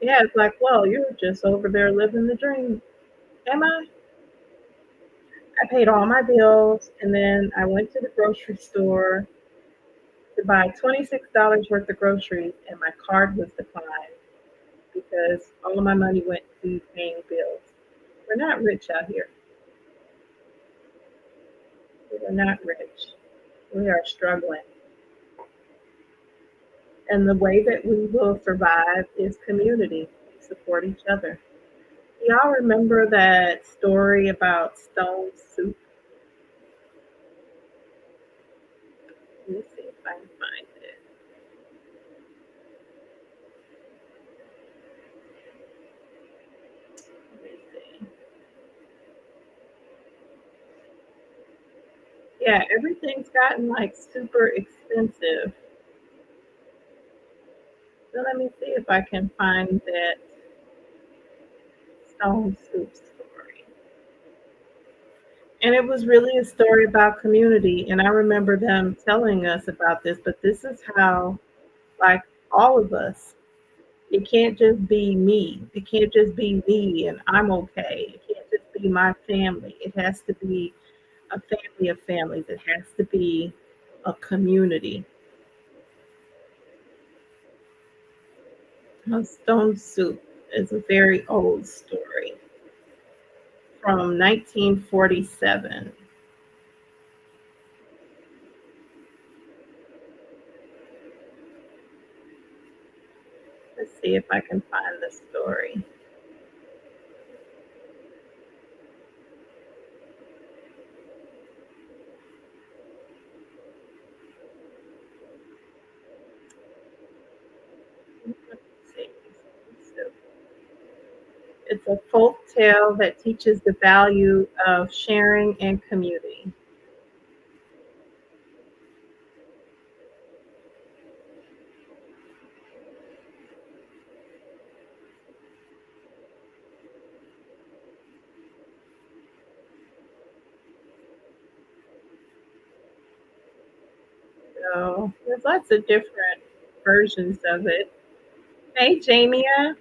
Speaker 1: yeah, it's like, well, you're just over there living the dream. Am I? I paid all my bills and then I went to the grocery store to buy $26 worth of groceries, and my card was declined because all of my money went to paying bills. We're not rich out here. We're not rich. We are struggling. And the way that we will survive is community. We support each other. Y'all remember that story about stone soup? Let me see if I can find it. Let me see. Yeah, everything's gotten like super expensive. So let me see if I can find that stone soup story. And it was really a story about community. And I remember them telling us about this, but this is how, like, all of us, it can't just be me. It can't just be me and I'm okay. It can't just be my family. It has to be a family of families. It has to be a community. Stone Soup is a very old story from 1947. Let's see if I can find the story. Let's see. So it's a folk tale that teaches the value of sharing and community. So there's lots of different versions of it. Hey, Jamia,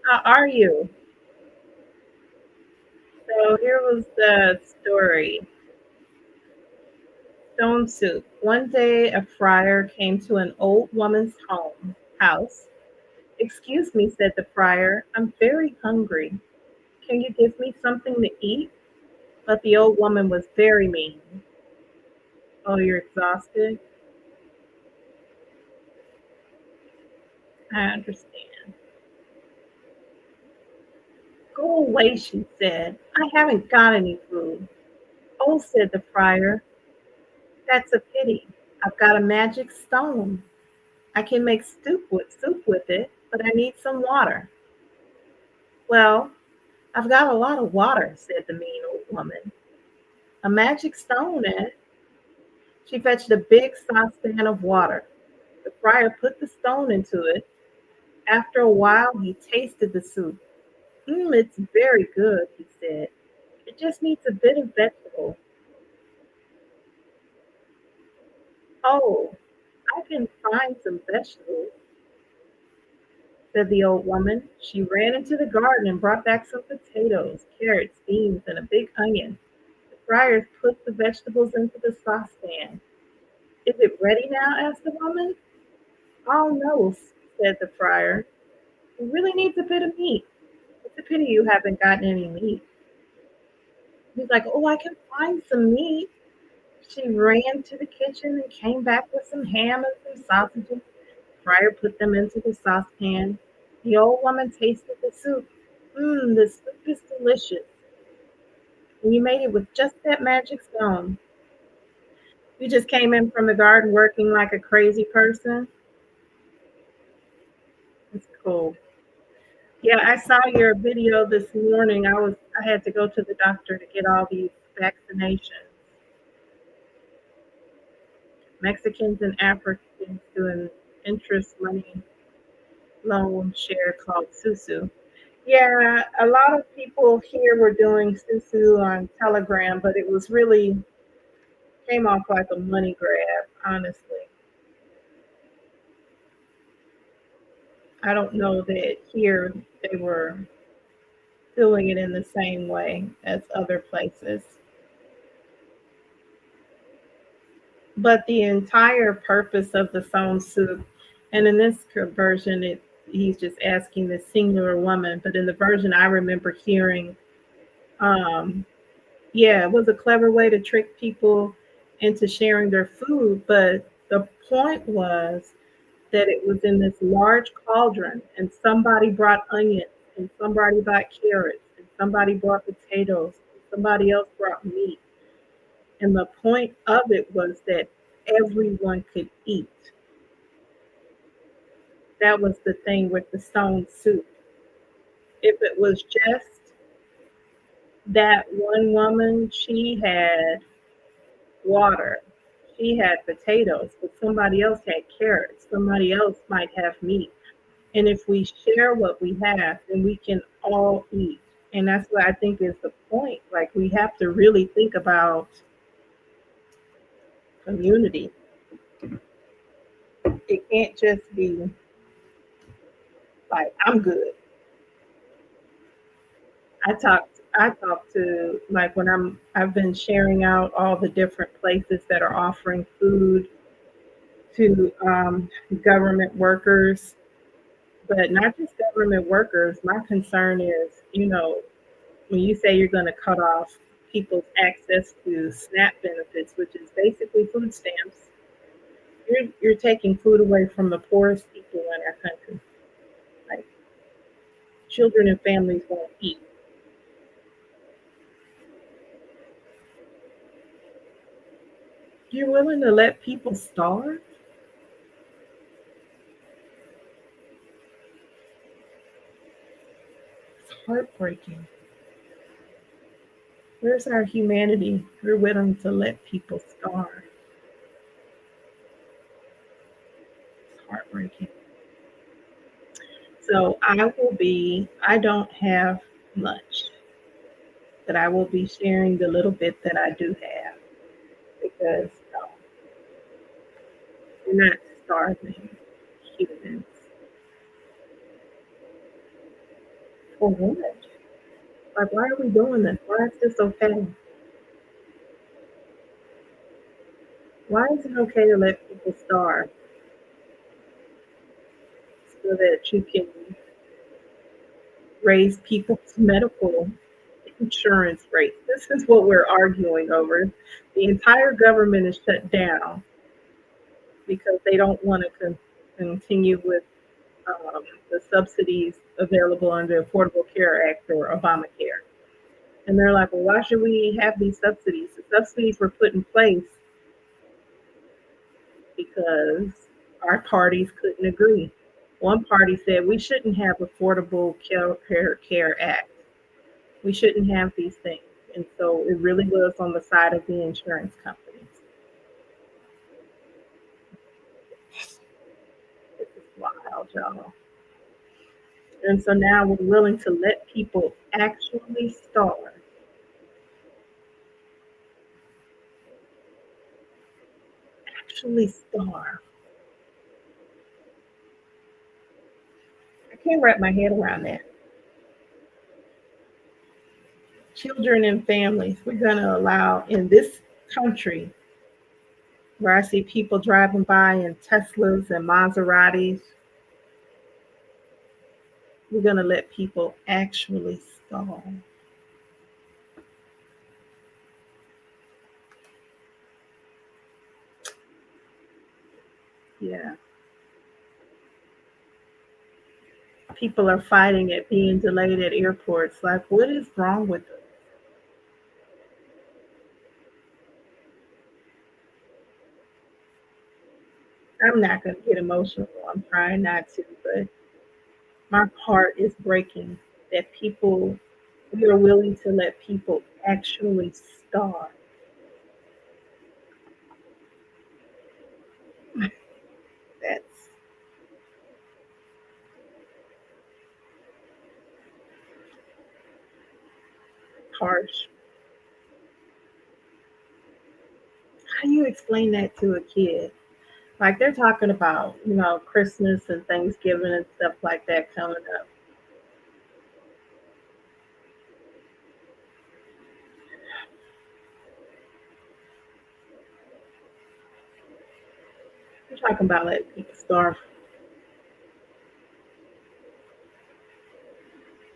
Speaker 1: how are you? So here was the story. Stone soup. One day, a friar came to an old woman's house. Excuse me, said the friar. I'm very hungry. Can you give me something to eat? But the old woman was very mean. Oh, you're exhausted? I understand. Go away, she said. I haven't got any food. Oh, said the friar, that's a pity. I've got a magic stone. I can make soup with it, but I need some water. Well, I've got a lot of water, said the mean old woman. A magic stone, eh? She fetched a big saucepan of water. The friar put the stone into it. After a while, he tasted the soup. It's very good, he said. It just needs a bit of vegetable. Oh, I can find some vegetables, said the old woman. She ran into the garden and brought back some potatoes, carrots, beans, and a big onion. The friar put the vegetables into the saucepan. Is it ready now? Asked the woman. Oh, no, said the friar. It really needs a bit of meat. It's a pity you haven't gotten any meat. He's like, oh, I can find some meat. She ran to the kitchen and came back with some ham and some sausages. Friar put them into the saucepan. The old woman tasted the soup. The soup is delicious. And you made it with just that magic stone. You just came in from the garden working like a crazy person. It's cool. Yeah, I saw your video this morning. I had to go to the doctor to get all these vaccinations. Mexicans and Africans do an interest money loan share called Susu. Yeah, a lot of people here were doing Susu on Telegram, but it was really came off like a money grab, honestly. I don't know that here they were doing it in the same way as other places. But the entire purpose of the phone soup, and in this version, he's just asking the singular woman. But in the version I remember hearing, um, yeah, it was a clever way to trick people into sharing their food. But the point was that it was in this large cauldron, and somebody brought onions, and somebody brought carrots, and somebody brought potatoes, and somebody else brought meat. And the point of it was that everyone could eat. That was the thing with the stone soup. If it was just that one woman, she had water, she had potatoes, but somebody else had carrots, somebody else might have meat. And if we share what we have, then we can all eat. And that's what I think is the point. Like, we have to really think about community. It can't just be like, I'm good. I talked to, like, when I've been sharing out all the different places that are offering food to government workers, but not just government workers. My concern is, when you say you're going to cut off people's access to SNAP benefits, which is basically food stamps, you're taking food away from the poorest people in our country. Like, children and families won't eat. You're willing to let people starve? It's heartbreaking. Where's our humanity? We're willing to let people starve. It's heartbreaking. So I don't have much, but I will be sharing the little bit that I do have because we're not starving humans. For what? Like, why are we doing this? Why is this okay? Why is it okay to let people starve so that you can raise people's medical insurance rates. This is what we're arguing over. The entire government is shut down because they don't want to continue with the subsidies available under Affordable Care Act or Obamacare. And they're like, well, why should we have these subsidies? The subsidies were put in place because our parties couldn't agree. One party said we shouldn't have Affordable Care Act. We shouldn't have these things. And so it really was on the side of the insurance companies. This is wild, y'all. And so now we're willing to let people actually starve. Actually starve. I can't wrap my head around that. Children and families, we're going to allow in this country where I see people driving by in Teslas and Maseratis, we're going to let people actually starve. Yeah. People are fighting it being delayed at airports. Like, what is wrong with us? I'm not going to get emotional. I'm trying not to, but my heart is breaking that people, we are willing to let people actually starve. That's harsh. How do you explain that to a kid? Like they're talking about, Christmas and Thanksgiving and stuff like that coming up. They're talking about letting people starve.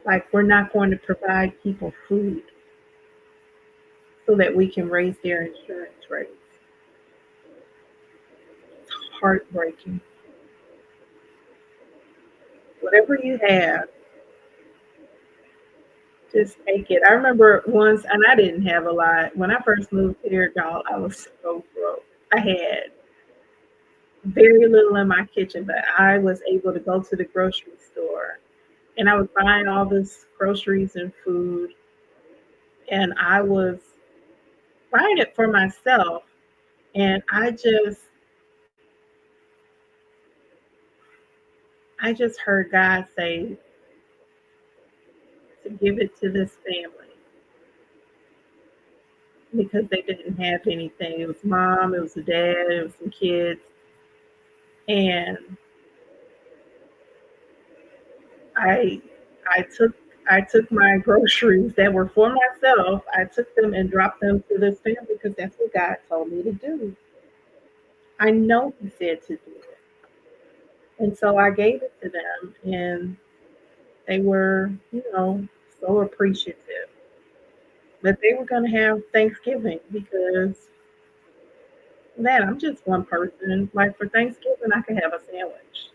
Speaker 1: Like we're not going to provide people food so that we can raise their insurance rates. It's heartbreaking. Whatever you have, just take it. I remember once, and I didn't have a lot. When I first moved here, y'all, I was so broke. I had very little in my kitchen, but I was able to go to the grocery store and I was buying all this groceries and food, and I was buying it for myself. And I just heard God say to give it to this family because they didn't have anything. It was mom, it was a dad, it was some kids, and I I took I took my groceries that were for myself. I took them and dropped them to this family because that's what God told me to do. I know He said to do it, and so I gave it to them, and they were, so appreciative that they were going to have Thanksgiving because man, I'm just one person. Like for Thanksgiving, I could have a sandwich,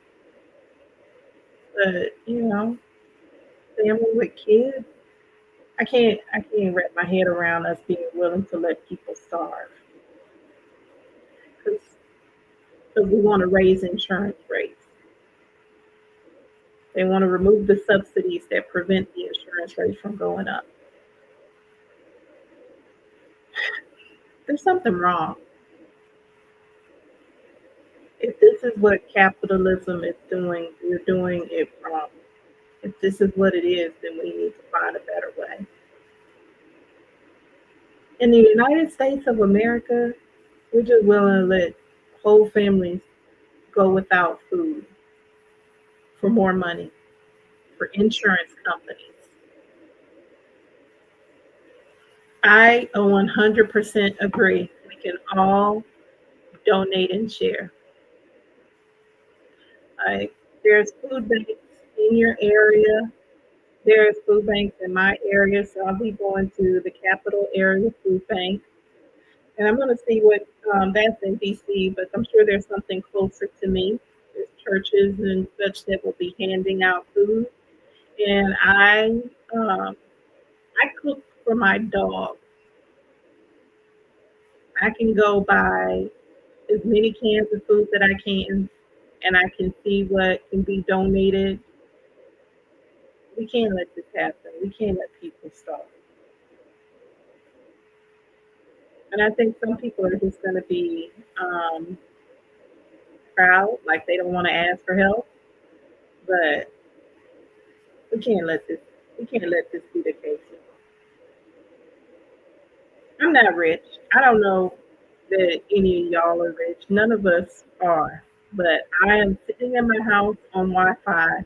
Speaker 1: but family with kids, I can't wrap my head around us being willing to let people starve because we want to raise insurance rates. They want to remove the subsidies that prevent the insurance rates from going up. There's something wrong. If this is what capitalism is doing, we're doing it wrong. If this is what it is, then we need to find a better way. In the United States of America, we're just willing to let whole families go without food for more money for insurance companies. I 100% agree. We can all donate and share. Like there's food banks in your area. There's food banks in my area, so I'll be going to the capital area food bank, and I'm going to see what that's in DC. But I'm sure there's something closer to me. There's churches and such that will be handing out food, and I cook for my dog. I can go buy as many cans of food that I can, and I can see what can be donated. We can't let this happen. We can't let people starve. And I think some people are just going to be um, proud, like they don't want to ask for help. But we can't let this. We can't let this be the case. I'm not rich. I don't know that any of y'all are rich. None of us are. But I am sitting in my house on Wi-Fi,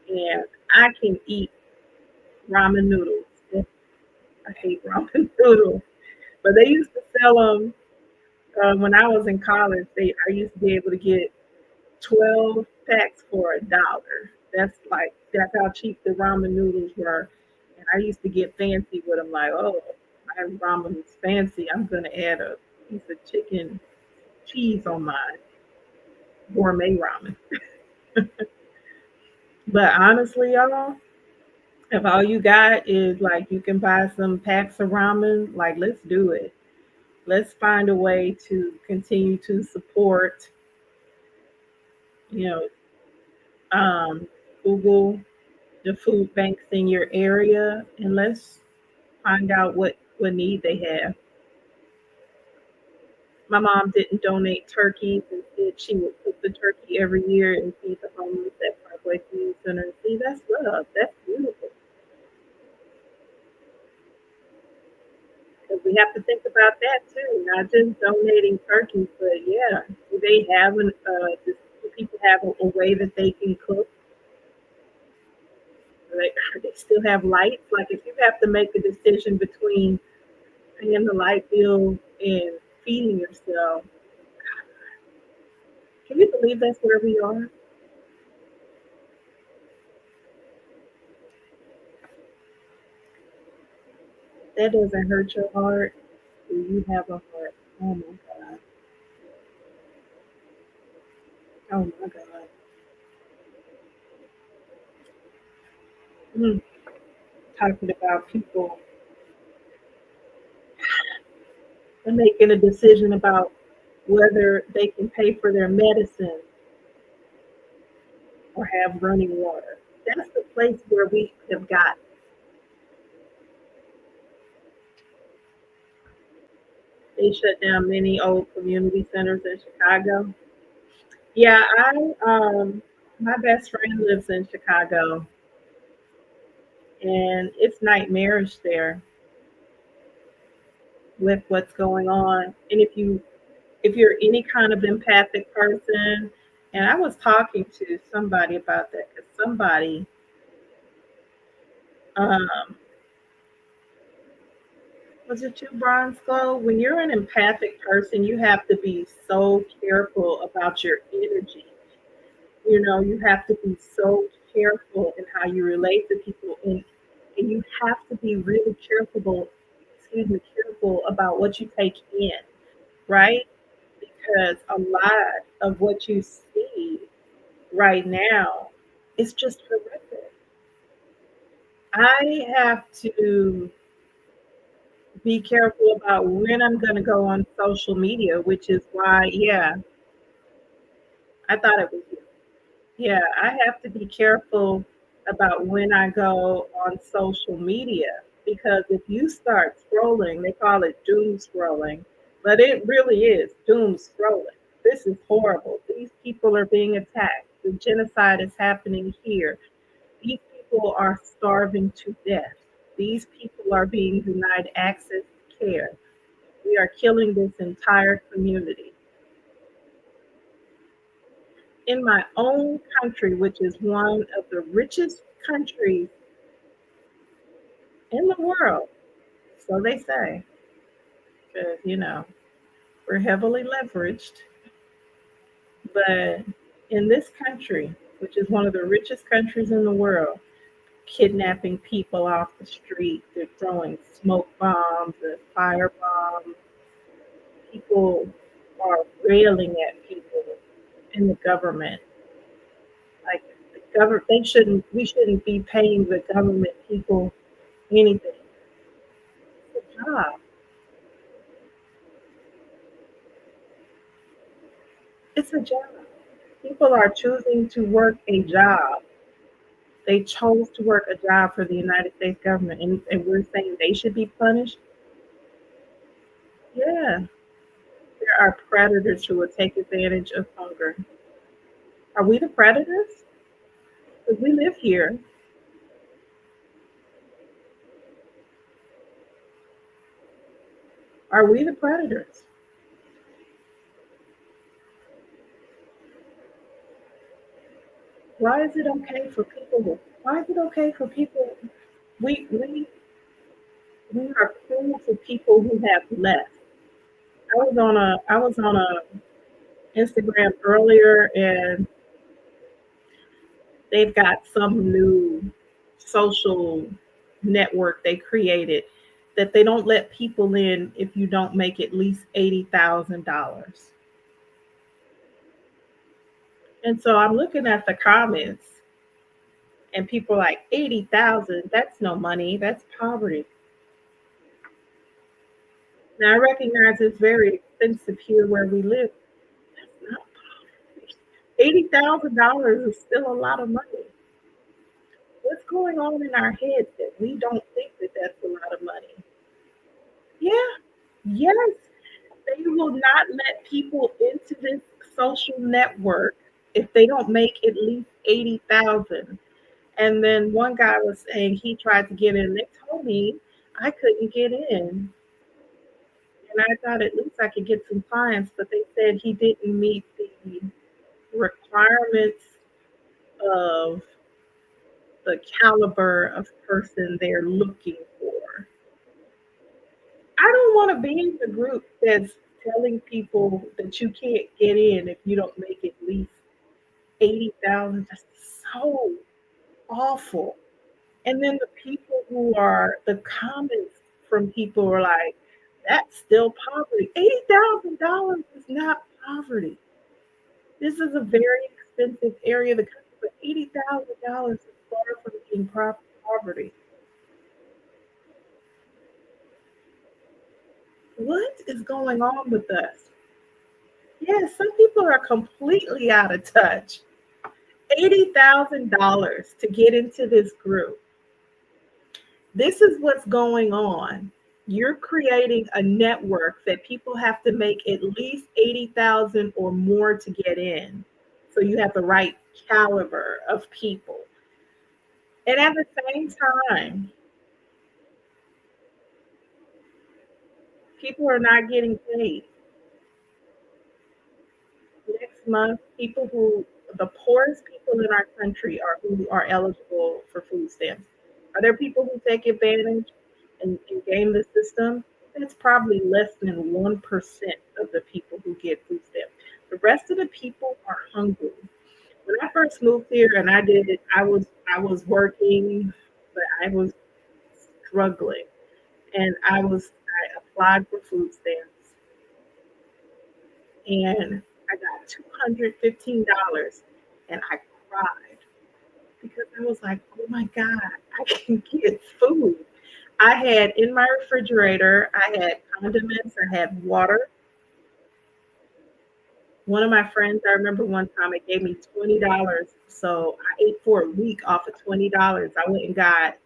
Speaker 1: and I can eat ramen noodles. I hate ramen noodles, but they used to sell them when I was in college. I used to be able to get 12 packs for $1. That's how cheap the ramen noodles were. And I used to get fancy with them, like, oh, my ramen is fancy. I'm gonna add a piece of chicken cheese on my gourmet ramen. But honestly, y'all, if all you got is like you can buy some packs of ramen, like let's do it. Let's find a way to continue to support, you know, Google the food banks in your area, and let's find out what need they have. My mom didn't donate turkeys. Instead, she would cook the turkey every year and feed the homeless at Parkway Community Center. See, that's love. That's beautiful. Because we have to think about that too, not just donating turkeys, but yeah, do they have do people have a way that they can cook? Like, they still have lights? Like, if you have to make a decision between paying the light bill and feeding yourself, can you believe that's where we are? That doesn't hurt your heart. Do you have a heart? Oh my God. Oh my God. Mm. Talking about people and making a decision about whether they can pay for their medicine or have running water. That's the place where we have got. They shut down many old community centers in Chicago. Yeah, I my best friend lives in Chicago, and it's nightmarish there with what's going on. And if you're any kind of empathic person, and I was talking to somebody about that because somebody, um, was it you, Bronze Glow? When you're an empathic person, you have to be so careful about your energy. You know, you have to be so careful in how you relate to people, and you have to be really careful about what you take in, right? Because a lot of what you see right now is just horrific. I have to be careful about when I'm going to go on social media, which is why, yeah, I thought it was you. Yeah, I have to be careful about when I go on social media because if you start scrolling, they call it doom scrolling, but it really is doom scrolling. This is horrible. These people are being attacked. The genocide is happening here. These people are starving to death. These people are being denied access to care. We are killing this entire community. In my own country, which is one of the richest countries in the world, so they say, because, we're heavily leveraged. But in this country, which is one of the richest countries in the world, kidnapping people off the street. They're throwing smoke bombs and fire bombs. People are railing at people in the government. Like the government, they shouldn't. We shouldn't be paying the government people anything. It's a job. It's a job. People are choosing to work a job. They chose to work a job for the United States government, and we're saying they should be punished. Yeah, there are predators who will take advantage of hunger. Are we the predators? Because we live here. Are we the predators? Why is it okay for people? Why is it okay for people? We we we are cruel to people who have less. I was on a Instagram earlier, and they've got some new social network they created that they don't let people in if you don't make at least $80,000. And so I'm looking at the comments, and people are like, 80,000, that's no money, that's poverty. Now I recognize it's very expensive here where we live. That's not poverty. $80,000 is still a lot of money. What's going on in our heads that we don't think that that's a lot of money? Yeah, yes, they will not let people into this social network if they don't make at least 80,000. And then one guy was saying he tried to get in. They told me I couldn't get in. And I thought at least I could get some clients, but they said he didn't meet the requirements of the caliber of person they're looking for. I don't want to be in the group that's telling people that you can't get in if you don't make at least 80,000. That's so awful. And then the people who are the comments from people are like, that's still poverty. $80,000 is not poverty. This is a very expensive area of the country, but $80,000 is far from being poverty. What is going on with us? Yes, some people are completely out of touch. $80,000 to get into this group. This is what's going on. You're creating a network that people have to make at least 80,000 or more to get in. So you have the right caliber of people. And at the same time, people are not getting paid. Next month, people who the poorest people in our country are who are eligible for food stamps. Are there people who take advantage and game the system? That's probably less than 1% of the people who get food stamps. The rest of the people are hungry. When I first moved here and I did it, I was working, but I was struggling, and I applied for food stamps, and I got $215, and I cried because I was like, oh my God, I can get food. I had in my refrigerator, I had condiments, I had water. One of my friends, I remember one time it gave me $20. So I ate for a week off of $20. I went and got,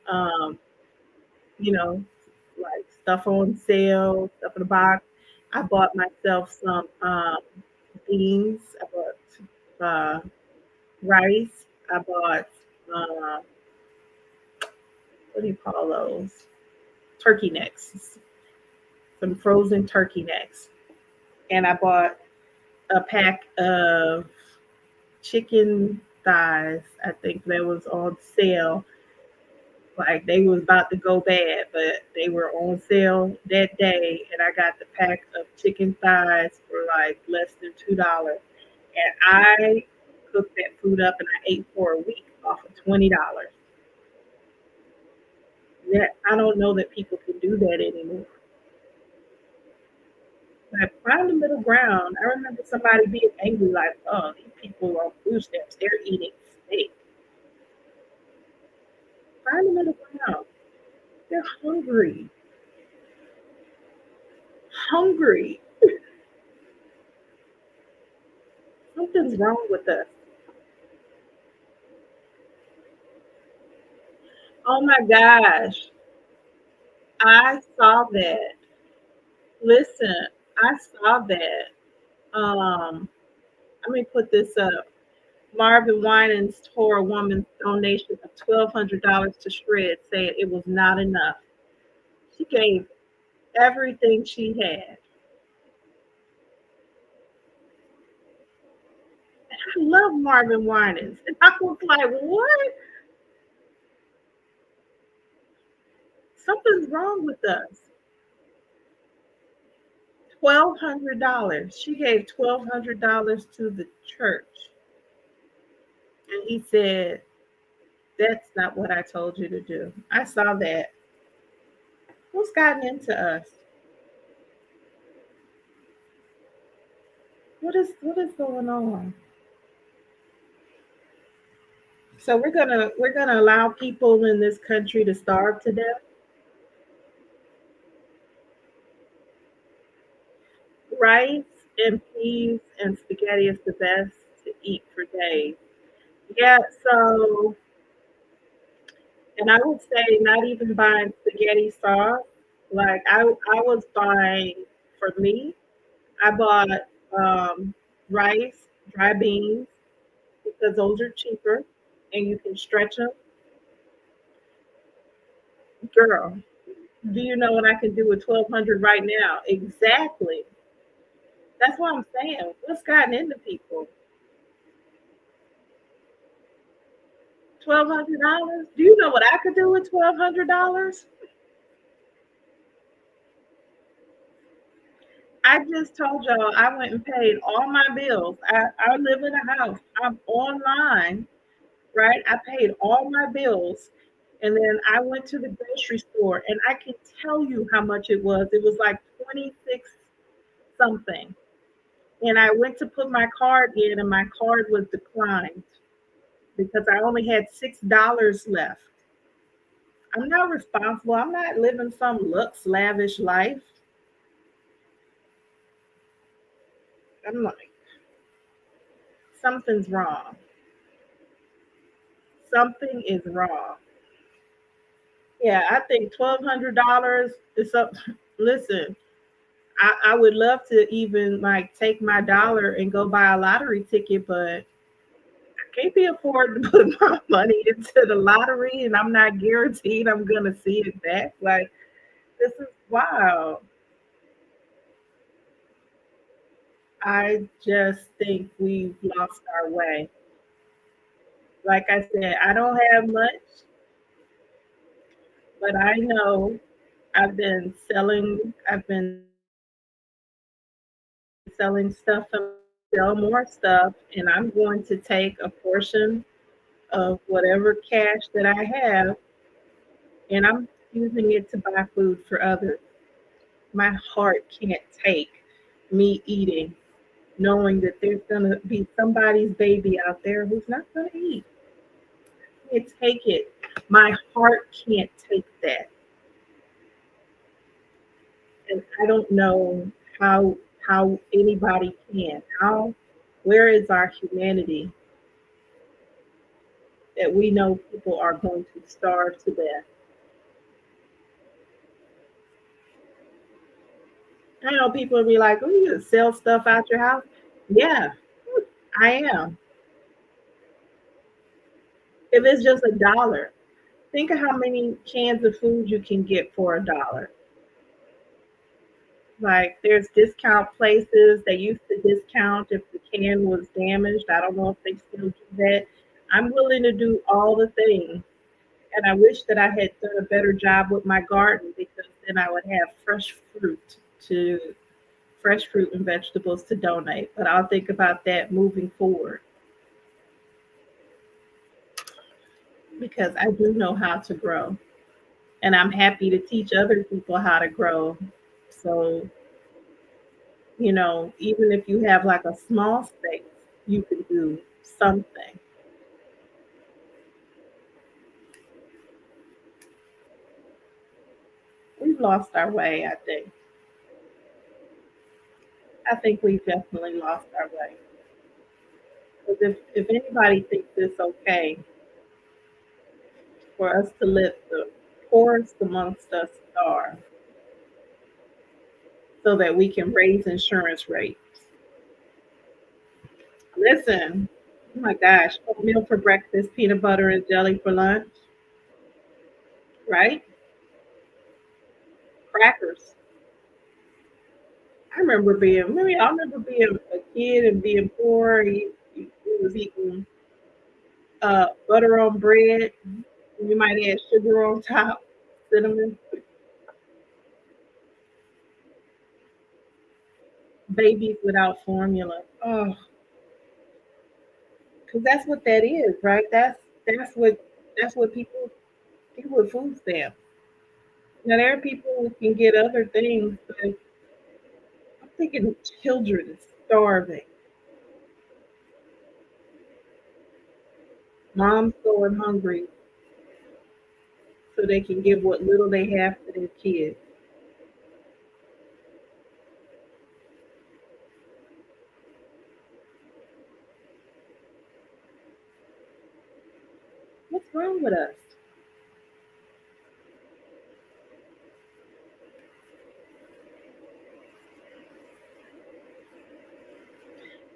Speaker 1: um, you know, like stuff on sale, stuff in the box. I bought myself some beans. I bought rice. I bought, uh, what do you call those? Turkey necks, some frozen turkey necks. And I bought a pack of chicken thighs. I think that was on sale. Like they was about to go bad, but they were on sale that day, and I got the pack of chicken thighs for like less than $2. And I cooked that food up, and I ate for a week off of $20. That I don't know that people can do that anymore. Like find the middle ground. I remember somebody being angry, like, "Oh, these people on food stamps, they're eating steak." Find the middle ground. They're hungry, hungry. Something's wrong with us. Oh my gosh, I saw that. Listen, I saw that. Let me put this up. Marvin Winans tore a woman's donation of $1,200 to shreds, saying it was not enough. She gave everything she had. I love Marvin Winans. And I was like, what? Something's wrong with us. $1,200. She gave $1,200 to the church. And he said, that's not what I told you to do. I saw that. What's gotten into us? What is going on? So we're gonna allow people in this country to starve to death. Rice and peas and spaghetti is the best to eat for days. Yeah, so and I would say not even buying spaghetti sauce. Like I was buying for me, I bought um, rice, dry beans because those are cheaper and you can stretch them. Girl, do you know what I can do with 1,200 right now? Exactly. That's what I'm saying. What's gotten into people? $1,200? Do you know what I could do with $1,200? I just told y'all I went and paid all my bills. I live in a house. I'm online, right? I paid all my bills. And then I went to the grocery store and I can tell you how much it was. It was like 26 something. And I went to put my card in and my card was declined because I only had $6 left. I'm not responsible. I'm not living some lux lavish life. I'm like, something's wrong. Something is wrong. Yeah, I think $1,200 is up. Listen, I would love to even like take my dollar and go buy a lottery ticket, but I can't be afford to put my money into the lottery and I'm not guaranteed I'm gonna see it back. Like this is wild. I just think we've lost our way. Like I said, I don't have much, but I know I've been selling stuff and sell more stuff, and I'm going to take a portion of whatever cash that I have and I'm using it to buy food for others. My heart can't take me eating, knowing that there's gonna be somebody's baby out there who's not gonna eat. I can't take it. My heart can't take that. And I don't know how anybody can. How where is our humanity that we know people are going to starve to death? I know people will be like, "Oh, you gonna sell stuff out your house?" Yeah, I am. If it's just a dollar, think of how many cans of food you can get for a dollar. Like there's discount places. They used to discount if the can was damaged. I don't know if they still do that. I'm willing to do all the things. And I wish that I had done a better job with my garden because then I would have to fresh fruit and vegetables to donate. But I'll think about that moving forward because I do know how to grow. And I'm happy to teach other people how to grow. So, even if you have like a small space, you can do something. We've lost our way, I think. I think we've definitely lost our way. Because if anybody thinks it's okay for us to let the poorest amongst us starve so that we can raise insurance rates. Listen, oh my gosh, oatmeal for breakfast, peanut butter and jelly for lunch, right? Crackers. I remember being a kid and being poor. He was eating butter on bread. You might add sugar on top, cinnamon. Babies without formula. Oh, because that's what that is, right? That's what people with food stamps. Now there are people who can get other things, but I'm thinking children starving, moms going hungry so they can give what little they have to their kids. What's wrong with us?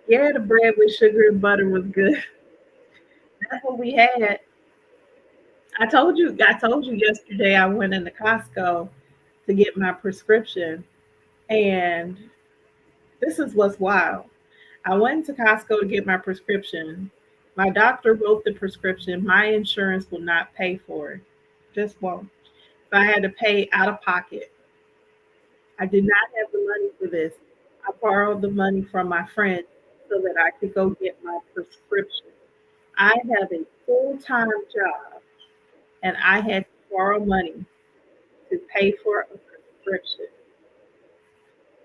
Speaker 1: Yeah, the bread with sugar and butter was good. That's what we had. I told you yesterday I went into Costco to get my prescription, and this is what's wild. I went to Costco to get my prescription. My doctor wrote the prescription. My insurance will not pay for it. Just won't. So I had to pay out of pocket. I did not have the money for this. I borrowed the money from my friend so that I could go get my prescription. I have a full time job and I had to borrow money to pay for a prescription.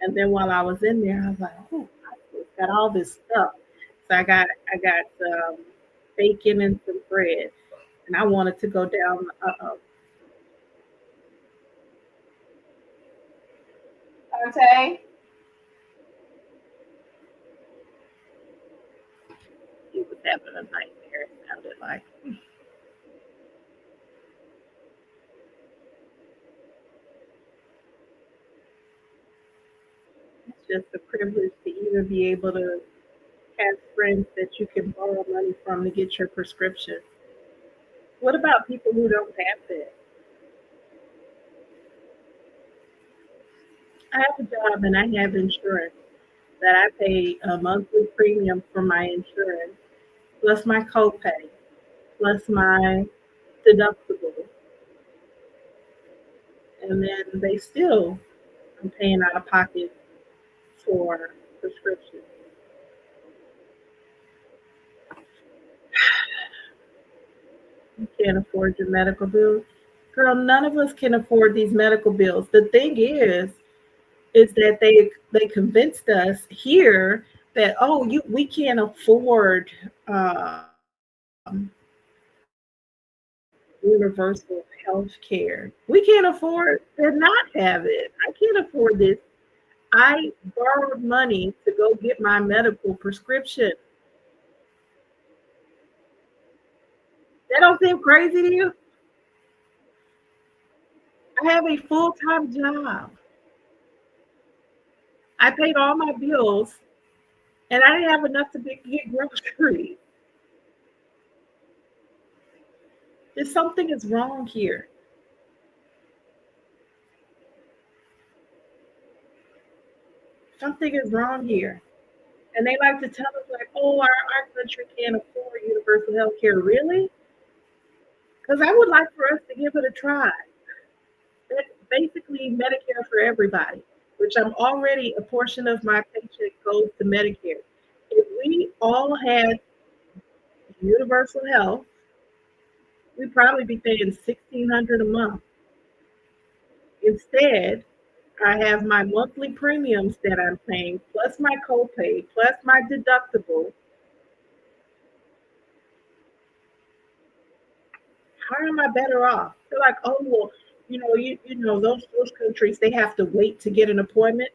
Speaker 1: And then while I was in there, I was like, oh, I got all this stuff. So I got bacon and some bread, and I wanted to go down. Conte, he was having a nightmare. It sounded like it's just a privilege to even be able to have friends that you can borrow money from to get your prescription. What about people who don't have that? I have a job and I have insurance that I pay a monthly premium for my insurance, plus my copay, plus my deductible, and then they still I'm paying out of pocket for prescriptions. You can't afford your medical bills. Girl, none of us can afford these medical bills. The thing is that they convinced us here that we can't afford um, universal health care. We can't afford to not have it. I can't afford this. I borrowed money to go get my medical prescription. That don't seem crazy to you? I have a full time job. I paid all my bills, and I didn't have enough to get groceries. There's something is wrong here. Something is wrong here. And they like to tell us, like, oh, our country can't afford universal health care. Really? Because I would like for us to give it a try. It's basically Medicare for everybody, which I'm already a portion of my paycheck goes to Medicare. If we all had universal health, we'd probably be paying $1,600 a month. Instead, I have my monthly premiums that I'm paying, plus my copay, plus my deductible. How am I better off? They're like, oh well, those countries they have to wait to get an appointment.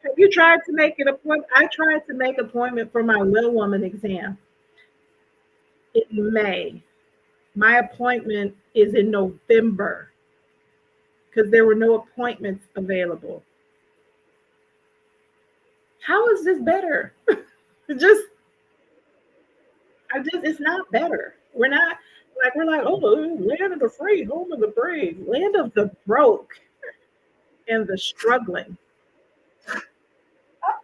Speaker 1: Have you tried to make an appointment? I tried to make an appointment for my little woman exam in May. My appointment is in November because there were no appointments available. How is this better? just it's not better. We're like, oh, land of the free, home of the brave, land of the broke and the struggling.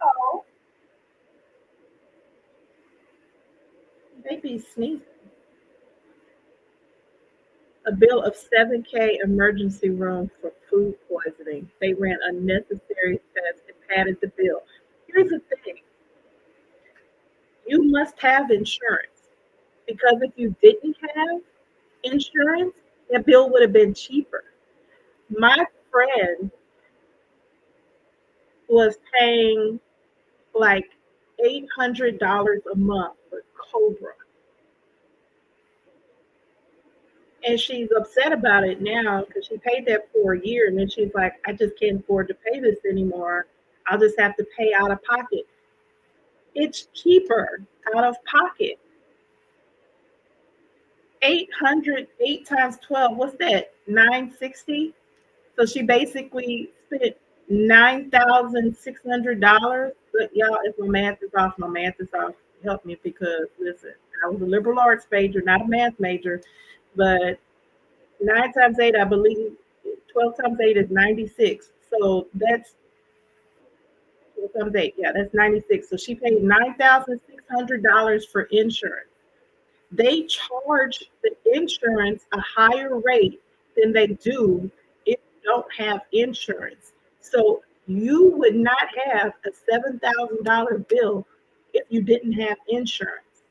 Speaker 1: Oh, they be sneezing. A bill of 7K emergency room for food poisoning. They ran unnecessary tests and padded the bill. Here's the thing, you must have insurance because if you didn't have insurance, that bill would have been cheaper. My friend was paying like $800 a month for Cobra. And she's upset about it now because she paid that for a year and then she's like, I just can't afford to pay this anymore. I'll just have to pay out of pocket. It's cheaper out of pocket. 800, 8 times 12, what's that? 960. So she basically spent $9,600. But y'all, if my math is off, my math is off. Help me because listen, I was a liberal arts major, not a math major, but 9 times 8, I believe 12 times 8 is 96. So that's 12 times 8. Yeah, that's 96. So she paid $9,600 for insurance. They charge the insurance a higher rate than they do if you don't have insurance. So you would not have a $7,000 bill if you didn't have insurance.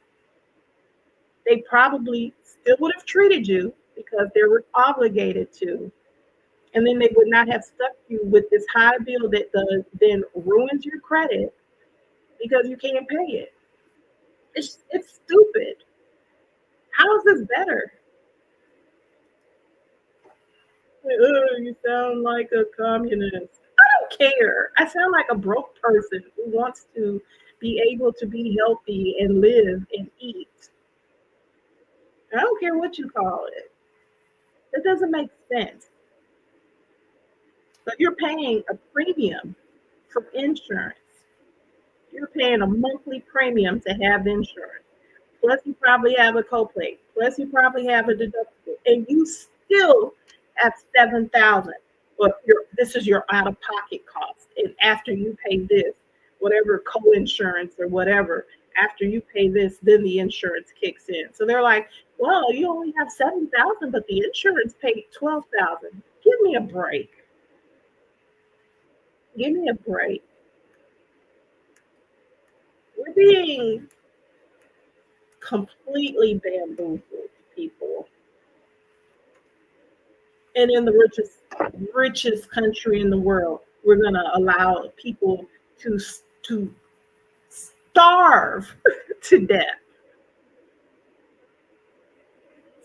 Speaker 1: They probably still would have treated you because they were obligated to. And then they would not have stuck you with this high bill that then ruins your credit because you can't pay it. It's stupid. How is this better? Oh, you sound like a communist. I don't care. I sound like a broke person who wants to be able to be healthy and live and eat. I don't care what you call it. It doesn't make sense. But you're paying a premium for insurance. You're paying a monthly premium to have insurance. Plus, you probably have a copay. Plus, you probably have a deductible, and you still have 7,000. But this is your out-of-pocket cost, and after you pay this, whatever co-insurance or whatever, after you pay this, then the insurance kicks in. So they're like, "Well, you only have 7,000, but the insurance paid 12,000. Give me a break. Give me a break. We're being completely bamboozled, people." And in the richest country in the world, we're going to allow people to to starve to death.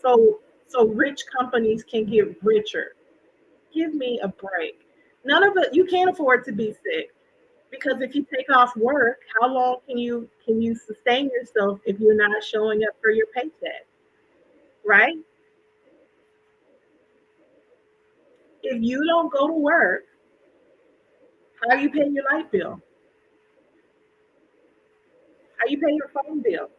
Speaker 1: So rich companies can get richer. Give me a break. None of it. You can't afford to be sick because if you take off work, how long can you sustain yourself if you're not showing up for your paycheck? Right? If you don't go to work, how are you paying your light bill? How you pay your phone bill?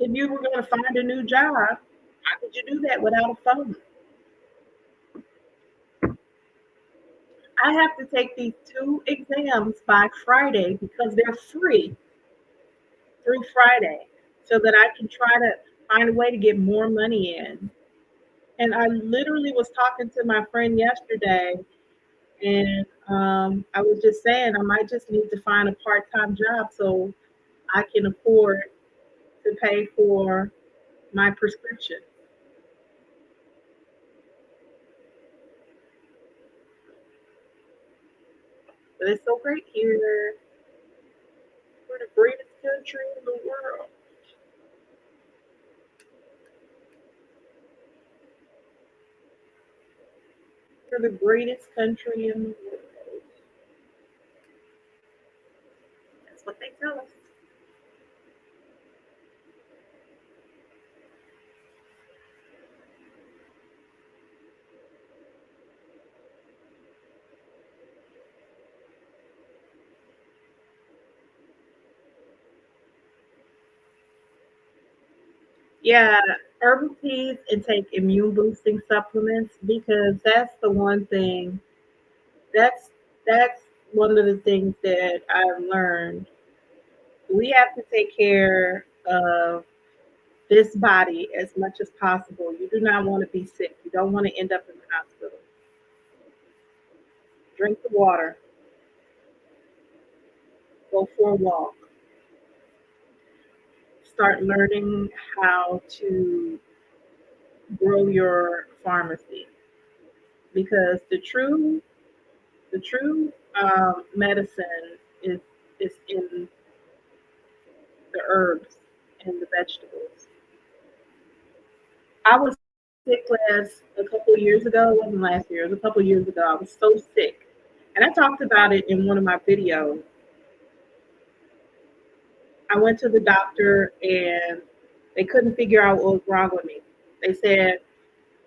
Speaker 1: If you were going to find a new job, how could you do that without a phone? I have to take these two exams by Friday because they're free through Friday so that I can try to find a way to get more money in. And I literally was talking to my friend yesterday, and I was just saying I might just need to find a part time job so I can afford to pay for my prescription. But it's so great here. We're the greatest country in the world. We're the greatest country in the world. That's what they tell us. Yeah, herbal teas and take immune boosting supplements because that's the one thing that's that's one of the things that I've learned. We have to take care of this body as much as possible. You do not want to be sick. You don't want to end up in the hospital. Drink the water, go for a walk, start learning how to grow your pharmacy because the true medicine is in the herbs and the vegetables. I was sick last a couple of years ago. It wasn't last year. It was a couple of years ago. I was so sick, and I talked about it in one of my videos. I went to the doctor and they couldn't figure out what was wrong with me. They said,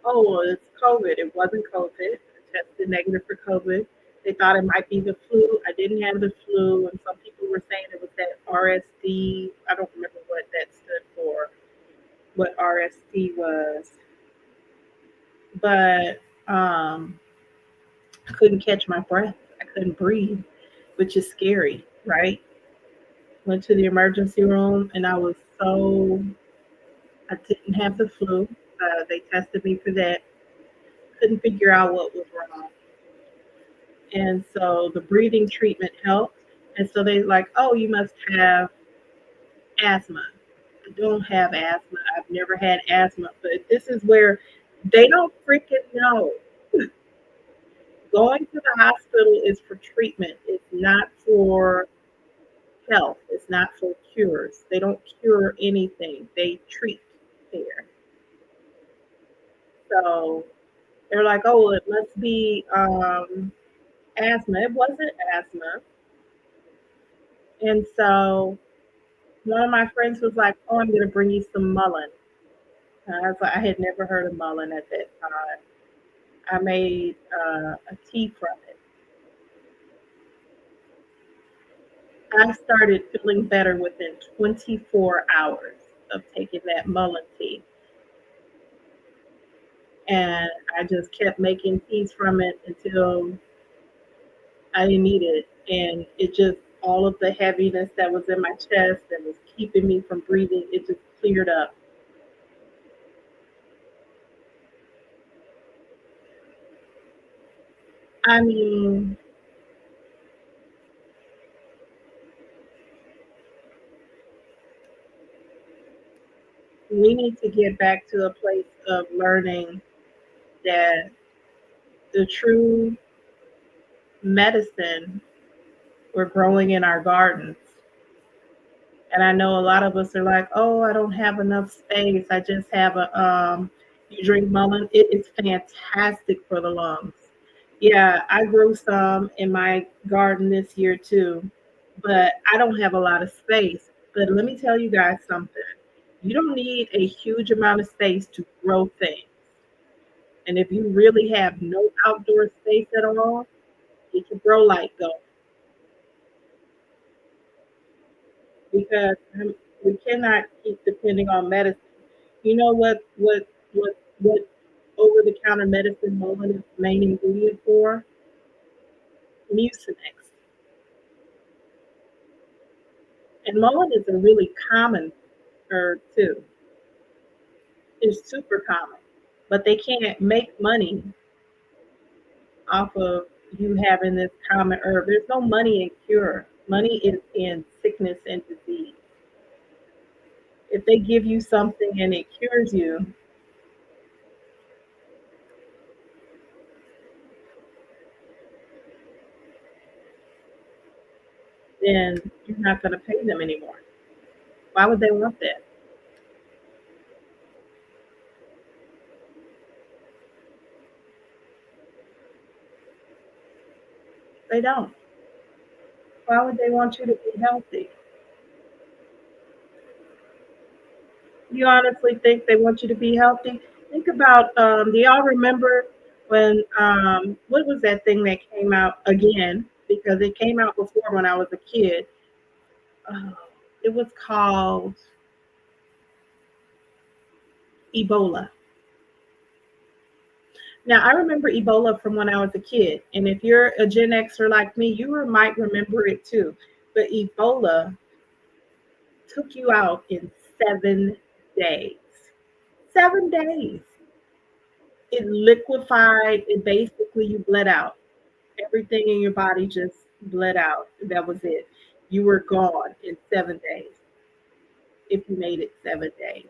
Speaker 1: "Oh, well, it's COVID." It wasn't COVID. I tested negative for COVID. They thought it might be the flu. I didn't have the flu, and some people were saying it was that RSD. I don't remember what that stood for, what RSD was, but I couldn't catch my breath. I couldn't breathe, which is scary, right? Went to the emergency room, and I didn't have the flu. They tested me for that. Couldn't figure out what was wrong. And so the breathing treatment helped. And so they like, oh, you must have asthma. I don't have asthma. I've never had asthma. But this is where they don't freaking know. Going to the hospital is for treatment. It's not for health. It's not for cures. They don't cure anything. They treat there. So they're like, oh, well, it must be asthma. It wasn't asthma. And so one of my friends was like, "Oh, I'm gonna bring you some mullein." And I was like, I had never heard of mullein at that time. I made a tea from it. I started feeling better within 24 hours of taking that mullein tea, and I just kept making teas from it until I didn't need it, and it just all of the heaviness that was in my chest that was keeping me from breathing, it just cleared up. I mean, we need to get back to a place of learning that the true medicine we're growing in our gardens. And I know a lot of us are like, oh, I don't have enough space. I just have you drink mullein. It is fantastic for the lungs. Yeah, I grew some in my garden this year too, but I don't have a lot of space. But let me tell you guys something. You don't need a huge amount of space to grow things. And if you really have no outdoor space at all, get your grow light going because we cannot keep depending on medicine. You know what over the counter medicine Mullen is the main ingredient for? Mucinex. And Mullen is a really common herb too. It's super common. But they can't make money off of you having this common herb. There's no money in cure. Money is in sickness and disease. If they give you something and it cures you, then you're not going to pay them anymore. Why would they want that? They don't. Why would they want you to be healthy? You honestly think they want you to be healthy? Think about, do y'all remember when, what was that thing that came out again? Because it came out before when I was a kid. Uh, it was called Ebola. Now, I remember Ebola from when I was a kid. And if you're a Gen Xer like me, might remember it too. But Ebola took you out in 7 days. 7 days. It liquefied, it basically, you bled out. Everything in your body just bled out. That was it. You were gone in 7 days if you made it 7 days.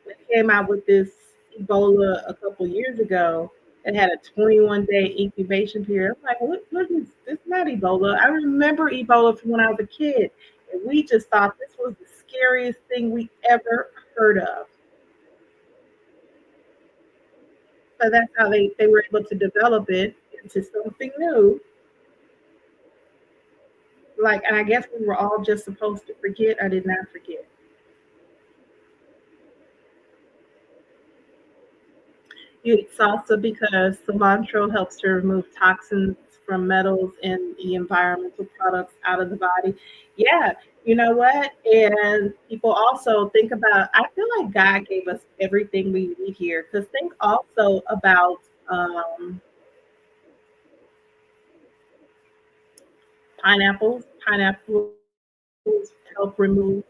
Speaker 1: They came out with this Ebola a couple years ago and had a 21-day incubation period. I'm like, what is this? Not Ebola. I remember Ebola from when I was a kid, and we just thought this was the scariest thing we ever heard of. So that's how they were able to develop it into something new. Like, and I guess we were all just supposed to forget. I did not forget. You eat salsa because cilantro helps to remove toxins from metals and the environmental products out of the body. Yeah, you know what? And people also think about, I feel like God gave us everything we need here. Because think also about um, pineapples. Pineapples help remove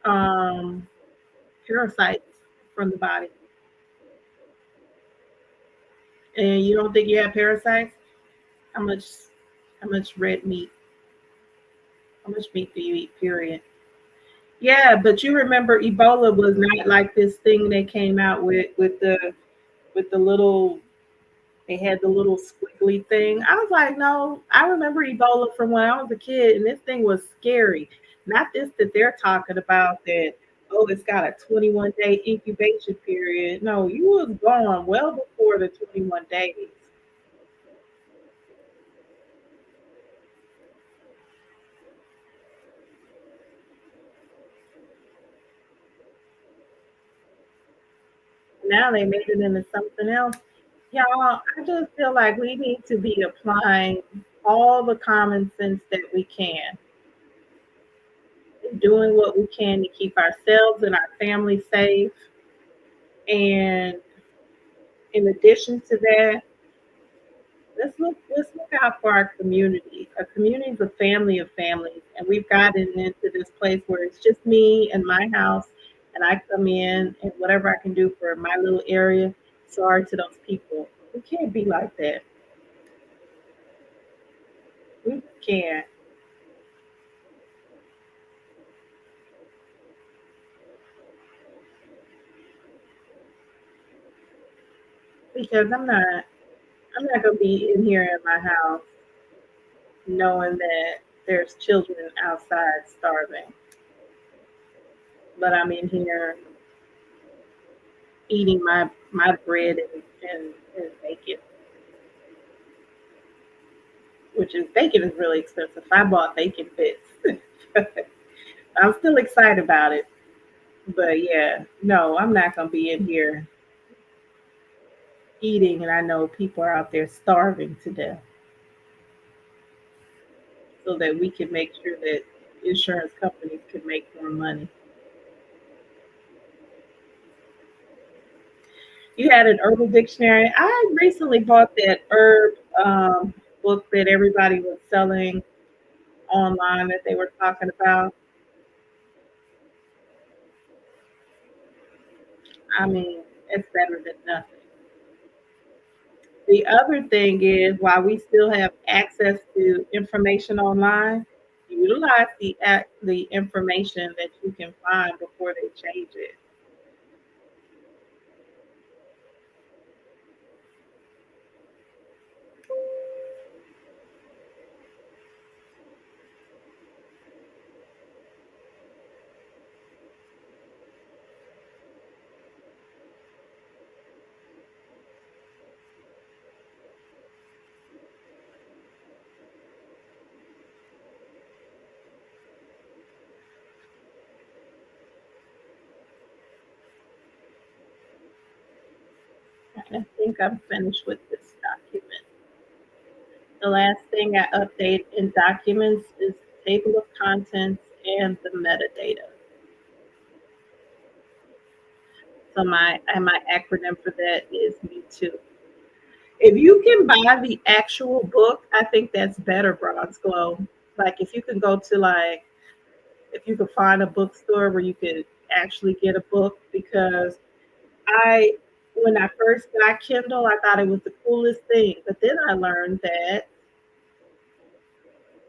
Speaker 1: um, parasites from the body. And you don't think you have parasites? How much how much red meat, how much meat do you eat, period? Yeah, but you remember Ebola was not like this thing they came out with the little, they had the little squiggly thing. I was like, no, I remember Ebola from when I was a kid, and this thing was scary. Not this that they're talking about that, oh, it's got a 21-day incubation period. No, you was gone well before the 21 days. Now they made it into something else. Y'all, I just feel like we need to be applying all the common sense that we can, doing what we can to keep ourselves and our family safe. And in addition to that, let's look out for our community. Our community is a family of families, and we've gotten into this place where it's just me and my house, and I come in and whatever I can do for my little area. Sorry to those people. We can't be like that. We can't, because I'm not gonna be in here in my house knowing that there's children outside starving, but I'm in here eating my bread and bacon, which is bacon is really expensive. I bought bacon bits. I'm still excited about it, but yeah, no, I'm not gonna be in here eating, and I know people are out there starving to death, so that we can make sure that insurance companies can make more money. You had an herbal dictionary. I recently bought that herb book that everybody was selling online that they were talking about. I mean, it's better than nothing. The other thing is, while we still have access to information online, utilize the information that you can find before they change it. I think I'm finished with this document. The last thing I update in documents is table of contents and the metadata. So my acronym for that is Me Too. If you can buy the actual book, I think that's better, Bronze Glow. Like if you can go to like if you could find a bookstore where you could actually get a book because I when I first got Kindle, I thought it was the coolest thing. But then I learned that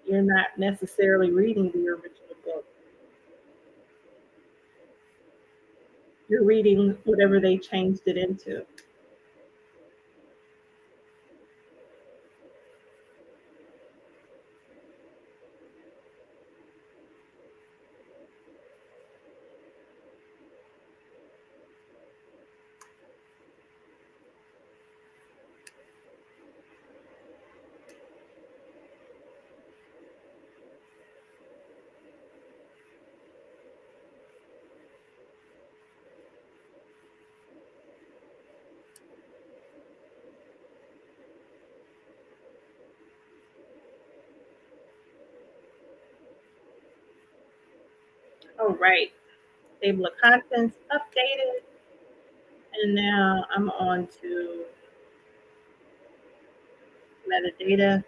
Speaker 1: you're not necessarily reading the original book. You're reading whatever they changed it into. All right. Table of contents updated. And now I'm on to metadata.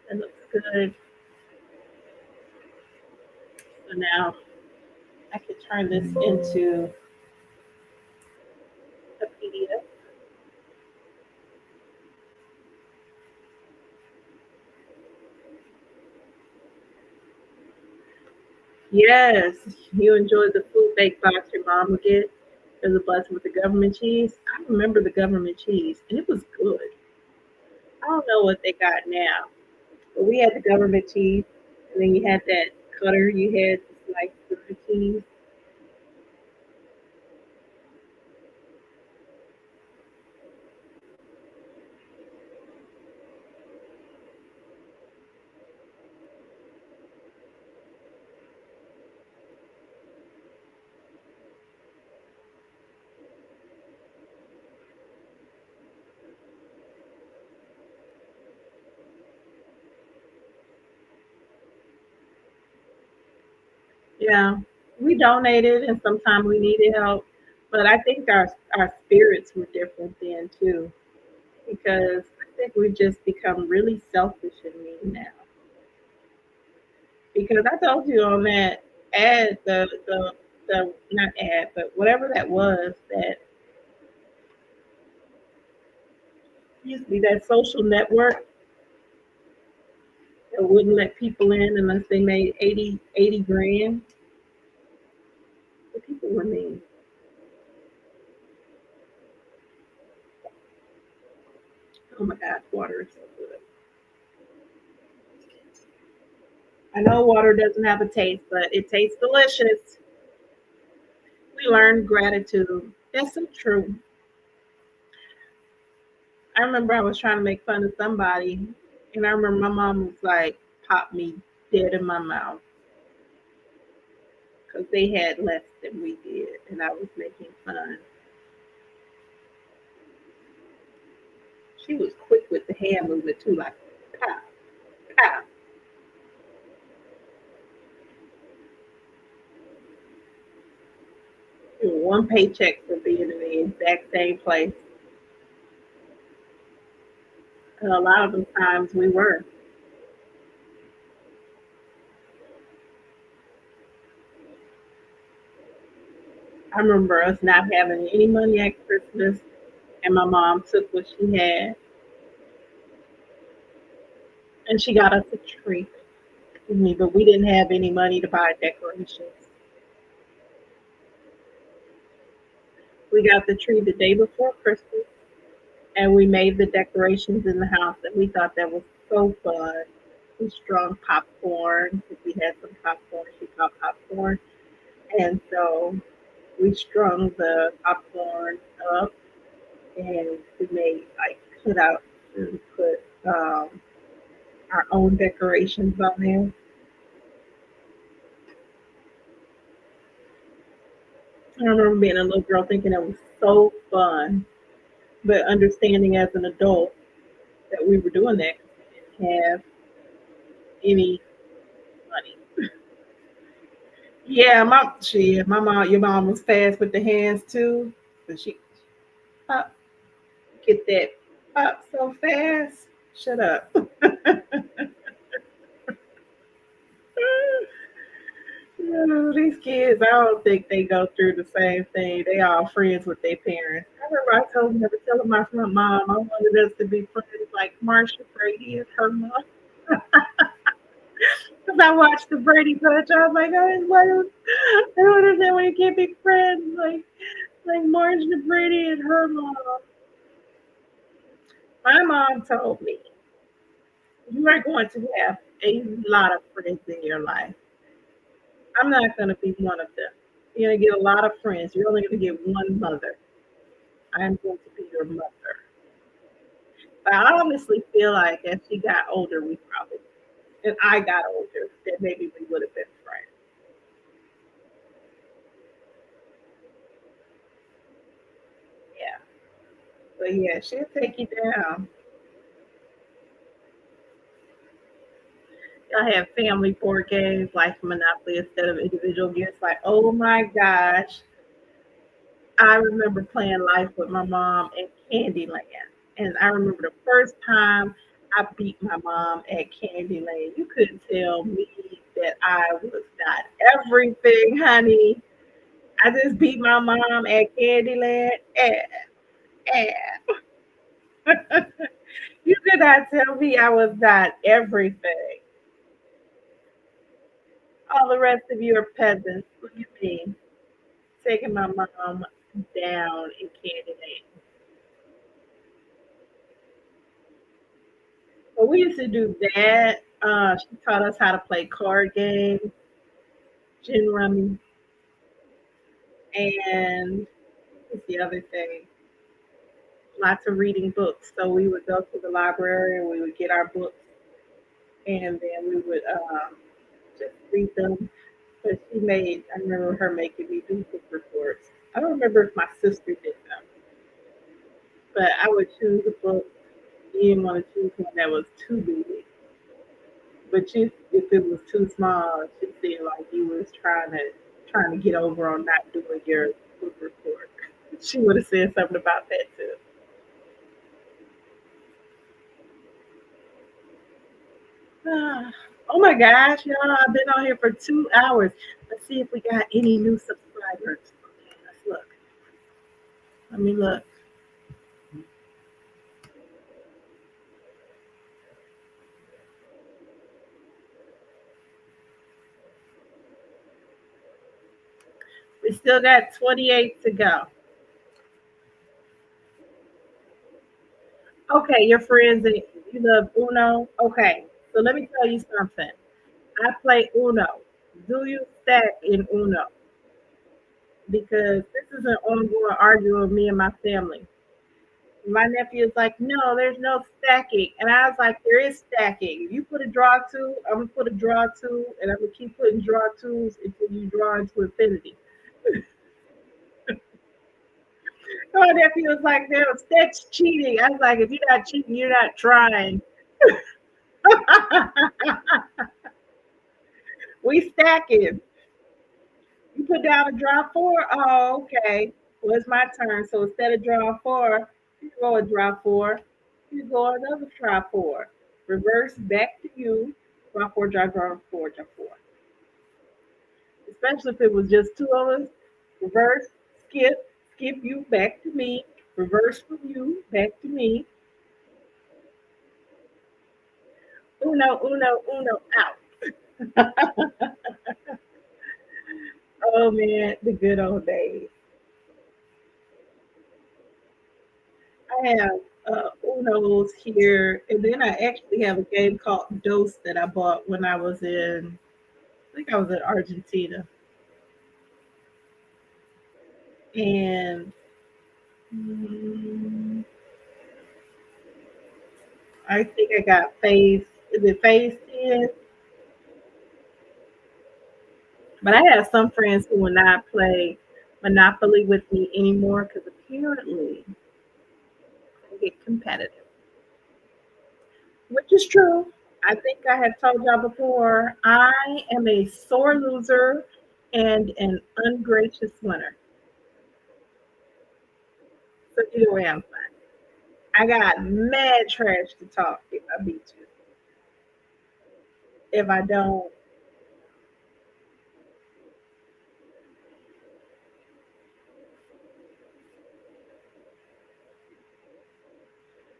Speaker 1: It looks good. So now I could turn this into a PDF. Yes, you enjoyed the food bake box your mom would get. It was a blessing with the government cheese. I remember the government cheese, and it was good. I don't know what they got now, but we had the government cheese, and then you had that cutter you had to slice through the cheese. Yeah, we donated, and sometimes we needed help, but I think our spirits were different then too, because I think we've just become really selfish and mean now. Because I told you on that ad, the not ad, but whatever that was, that used to be that social network that wouldn't let people in unless they made 80 grand. The people were mean. Oh my God, water is so good. I know water doesn't have a taste, but it tastes delicious. We learned gratitude. That's so true. I remember I was trying to make fun of somebody, and I remember my mom was like, "Pop me dead in my mouth," because they had less than we did, and I was making fun. She was quick with the hand movement too, like pow, pow. One paycheck for being in the exact same place. And a lot of the times we were. I remember us not having any money at Christmas, and my mom took what she had, and she got us a tree. But we didn't have any money to buy decorations. We got the tree the day before Christmas, and we made the decorations in the house, and we thought that was so fun. We strung popcorn because we had some popcorn. She called popcorn, and so we strung the popcorn up, and we made like cutouts and put our own decorations on there. I remember being a little girl thinking it was so fun, but understanding as an adult that we were doing that because we didn't have any money. Yeah, my mom, your mom was fast with the hands too, but she pop, get that pop so fast. Shut up. These kids, I don't think they go through the same thing. They all friends with their parents. I remember I told them, never telling my front mom I wanted us to be friends like Marsha Brady and her mom. Because I watched the Brady Bunch. I was like, I don't understand why you can't be friends like Marsha Brady and her mom. My mom told me you are going to have a lot of friends in your life. I'm not going to be one of them. You're going to get a lot of friends. You're only going to get one mother. I'm going to be your mother. But I honestly feel like as she got older, we probably, and I got older, that maybe we would have been friends. Yeah. But yeah, she'll take you down. Y'all have family board games like Monopoly instead of individual games. Like, oh my gosh, I remember playing Life with my mom at Candyland. And I remember the first time I beat my mom at Candyland. You couldn't tell me that I was not everything, honey. I just beat my mom at Candyland. And you could not tell me I was not everything. All the rest of you are peasants. Look at me taking my mom down in Candyland. But we used to do that. She taught us how to play card games, gin rummy, and what's the other thing? Lots of reading books. So we would go to the library and we would get our books, and then we would just read them. But I remember her making me do book reports. I don't remember if my sister did them, but I would choose a book. You didn't want to choose one that was too big. But if it was too small, she seemed like you was trying to get over on not doing your book report. She would have said something about that too. Ah, oh my gosh, y'all! I've been on here for 2 hours. Let's see if we got any new subscribers. Okay, let's look. Let me look. We still got 28 to go. Okay, your friends and you love Uno. Okay, so let me tell you something. I play Uno. Do you stack in Uno? Because this is an ongoing argument with me and my family. My nephew is like, no, there's no stacking. And I was like, there is stacking. If you put a draw two, I'm going to put a draw two, and I'm going to keep putting draw twos until you draw into infinity. So my nephew was like, no, that's cheating. I was like, if you're not cheating, you're not trying. We stacking. You put down a draw four. Oh, okay. Well, it's my turn. So instead of draw four, you go a draw four. You go another draw four. Reverse back to you. Draw four, draw four. Especially if it was just two of us. Reverse, skip you back to me. Reverse from you back to me. Uno, uno, uno, out. Oh man, the good old days. I have Uno's here, and then I actually have a game called Dose that I bought when I was I think I was in Argentina, and mm, I think I got Phase. Is it Phase 10? But I have some friends who will not play Monopoly with me anymore because apparently I get competitive, which is true. I think I have told y'all before, I am a sore loser and an ungracious winner. So either way, I'm fine. I got mad trash to talk if I beat you. If I don't,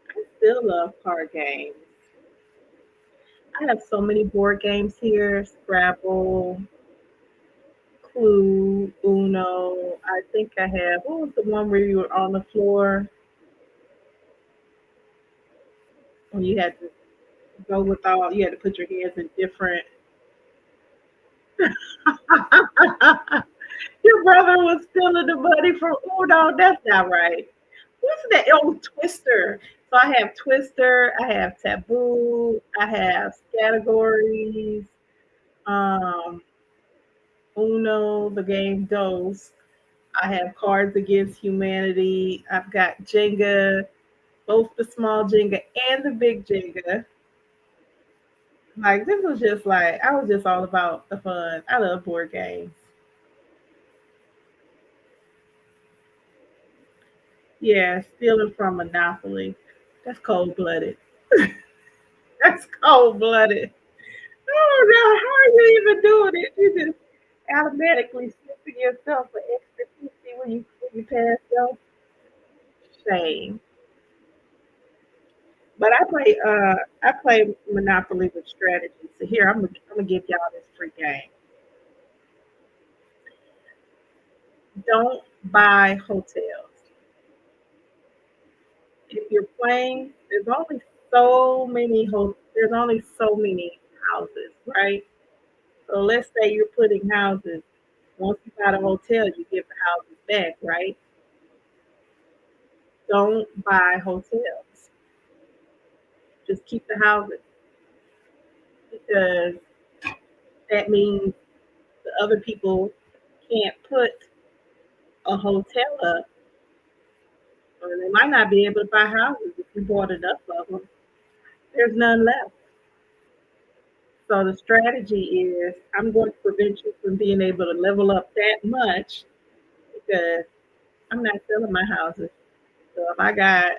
Speaker 1: I still love card games. I have so many board games here: Scrabble, Clue, Uno. I think I have. What was the one where you were on the floor when you had to go with all? You had to put your hands in different. Your brother was stealing the money from Uno. That's not right. What's that? Oh, Twister. So I have Twister. I have Taboo. I have categories. Um, Uno, the game Dos. I have Cards Against Humanity. I've got Jenga, both the small Jenga and the big Jenga. Like this was just like I was just all about the fun. I love board games. Yeah, stealing from Monopoly. That's cold blooded. That's cold blooded. Oh no, how are you even doing it? You just automatically slipping yourself an extra 50 when you pass go. Shame. But I play Monopoly with strategy. So here I'm gonna give y'all this free game. Don't buy hotels. If you're playing, there's only so many houses, right? So let's say you're putting houses. Once you got a hotel, you get the houses back, right? Don't buy hotels. Just keep the houses because that means the other people can't put a hotel up, or they might not be able to buy houses if you bought enough of them. There's none left. So the strategy is I'm going to prevent you from being able to level up that much because I'm not selling my houses. So if I got,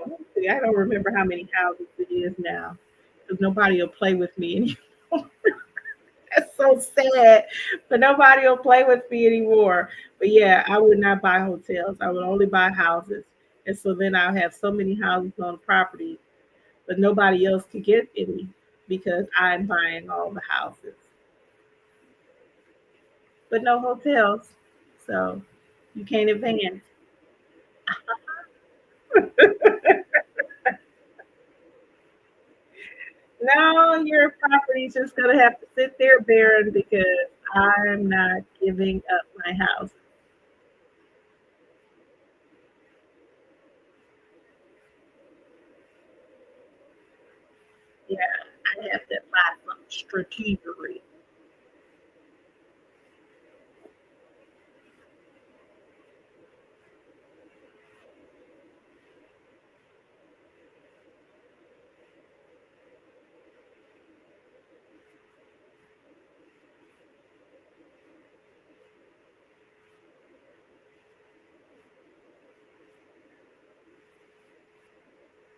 Speaker 1: let's see, I don't remember how many houses it is now because nobody will play with me anymore. That's so sad, but nobody will play with me anymore. But yeah, I would not buy hotels. I would only buy houses. And so then I'll have so many houses on the property, but nobody else could get any because I'm buying all the houses, but no hotels. So you can't advance. No, your property's just gonna have to sit there barren because I'm not giving up my house. Yeah, I have to buy some strategery.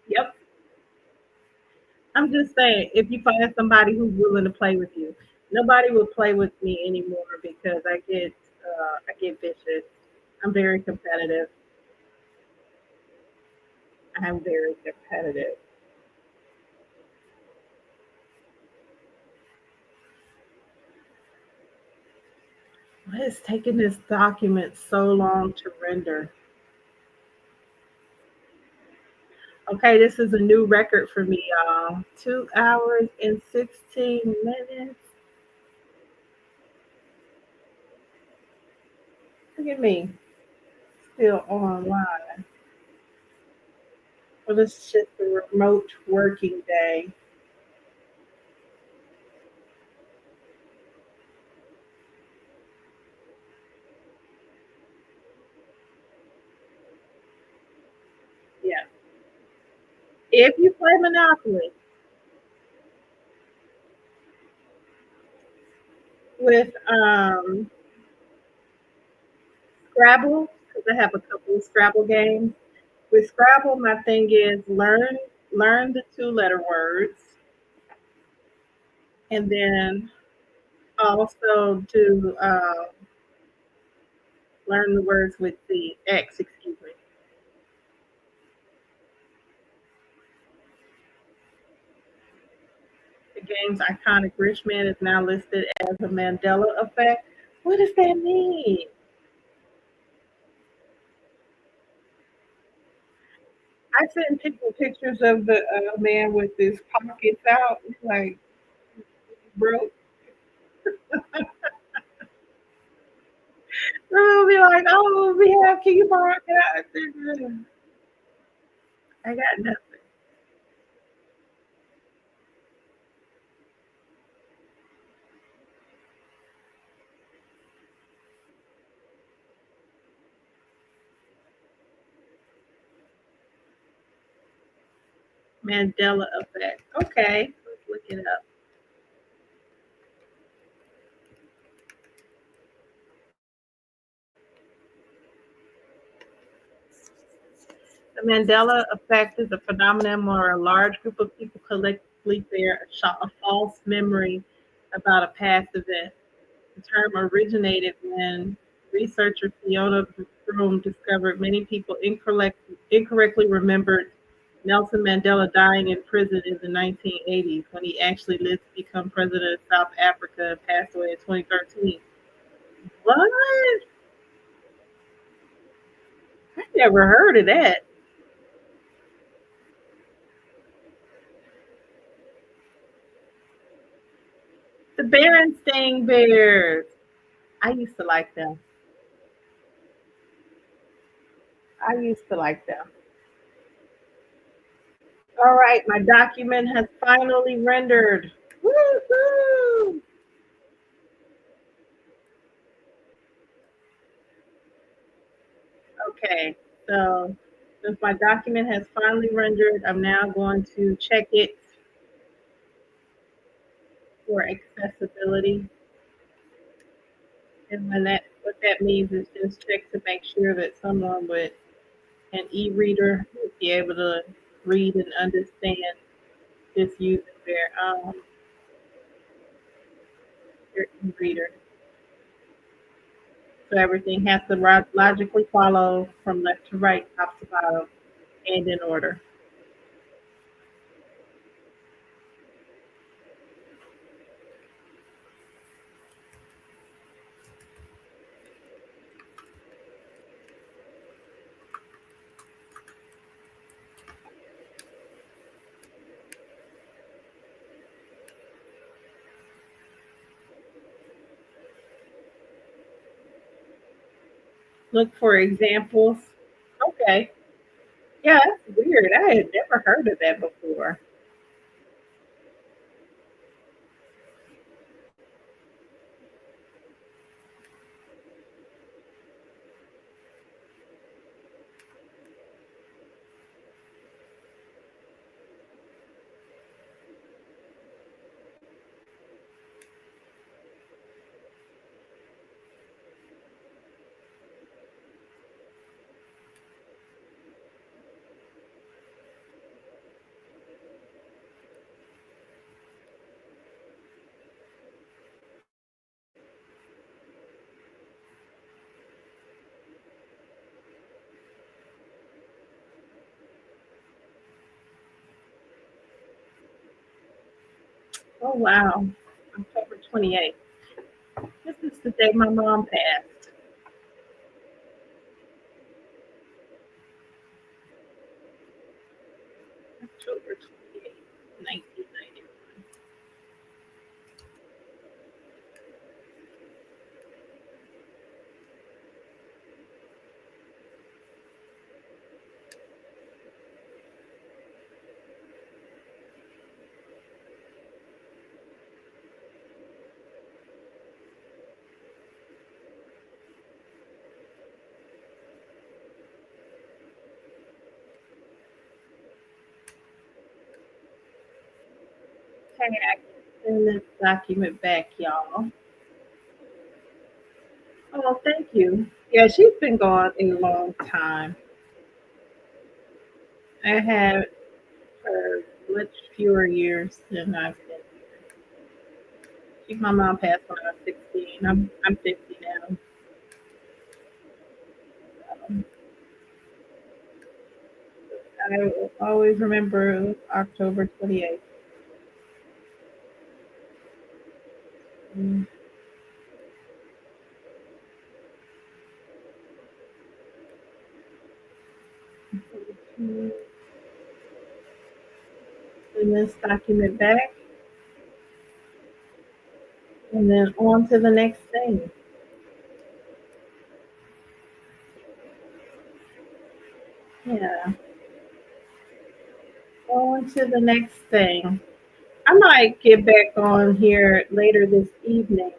Speaker 1: Yep. I'm just saying, if you find somebody who's willing to play with you, nobody will play with me anymore because I get vicious. I'm very competitive. I'm very competitive. Why is taking this document so long to render? Okay, this is a new record for me, y'all. 2 hours and 16 minutes. Look at me, still online. Well, it's just a remote working day. Yeah. If you play Monopoly with Scrabble, because I have a couple of Scrabble games. With Scrabble, my thing is learn the two-letter words, and then also do learn the words with the X. Excuse me. The game's iconic rich man is now listed as a Mandela effect. What does that mean? I sent people pictures of the man with his pockets out, like broke. I'll be like, "Oh, we have. Can you borrow that?" I got nothing. Mandela effect. Okay, let's look it up. The Mandela effect is a phenomenon where a large group of people collectively share a false memory about a past event. The term originated when researcher Fiona Broom discovered many people incorrectly remembered Nelson Mandela dying in prison in the 1980s when he actually lived to become president of South Africa and passed away in 2013. What? I never heard of that. The Berenstain Bears. I used to like them. I used to like them. All right, my document has finally rendered. Woo-hoo! Okay, so since my document has finally rendered, I'm now going to check it for accessibility. And what that means is just check to make sure that someone with an e-reader will be able to read and understand this using their e-reader. So everything has to logically follow from left to right, top to bottom, and in order. Look for examples. Okay. Yeah, that's weird. I had never heard of that before. Oh, wow. October 28th. This is the day my mom passed. October 28th, 1991. Okay, I can send this document back, y'all. Oh, thank you. Yeah, she's been gone a long time. I had her much fewer years than I've been here. My mom passed when I was 16. I'm 50 now. Um, I will always remember October 28th. Mm, mm, Send this document back, and then on to the next thing. Yeah, on to the next thing. I might get back on here later this evening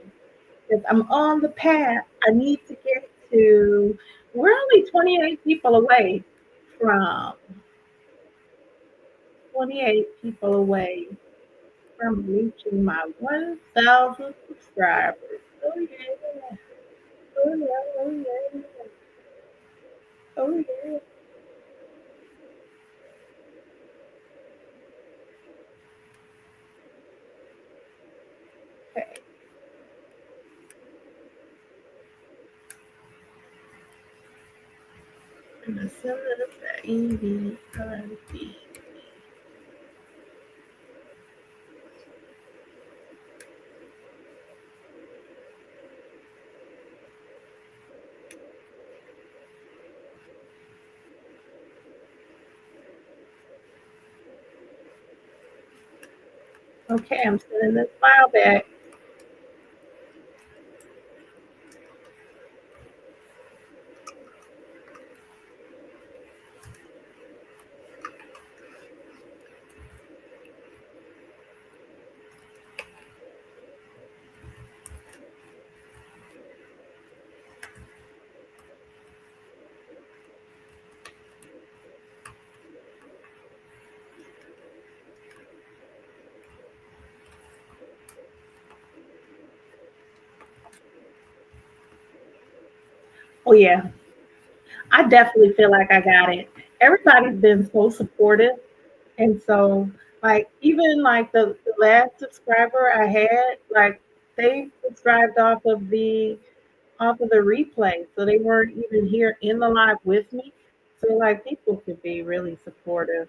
Speaker 1: because I'm on the path. I need to get to. We're only 28 people away from 28 people away from reaching my 1,000 subscribers. Oh yeah! Oh yeah! Oh yeah! Oh yeah! Okay, I'm gonna send it to EVIP. Okay, I'm sending this file back. Oh yeah, I definitely feel like I got it. Everybody's been so supportive. And so, like, even like the last subscriber I had, like, they subscribed off of the replay. So they weren't even here in the live with me. So like people could be really supportive.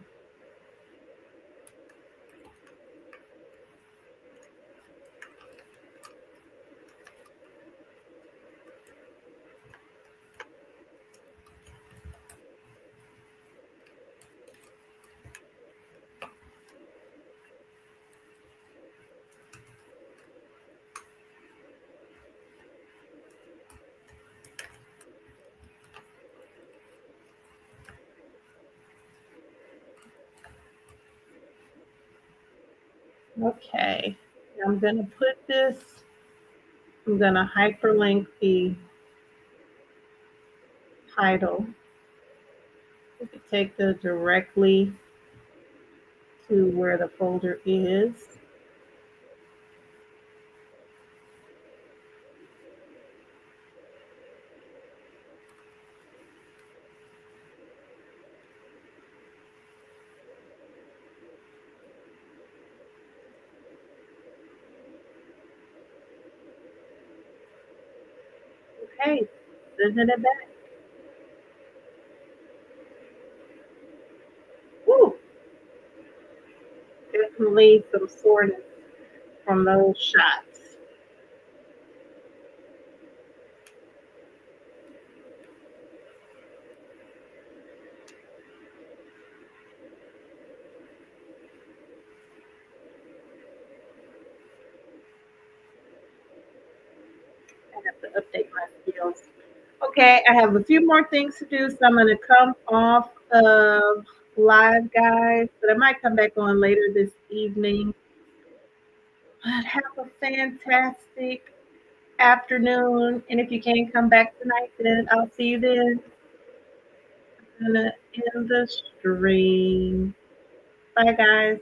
Speaker 1: Okay. I'm gonna put this, I'm gonna hyperlink the title. You can take the directly to where the folder is. Okay, sending it back. Woo! Definitely some soreness from those shots. I have to update my skills. Okay, I have a few more things to do, so I'm going to come off of live, guys, but I might come back on later this evening. But have a fantastic afternoon, and if you can't come back tonight, then I'll see you then. I'm going to end the stream. Bye, guys.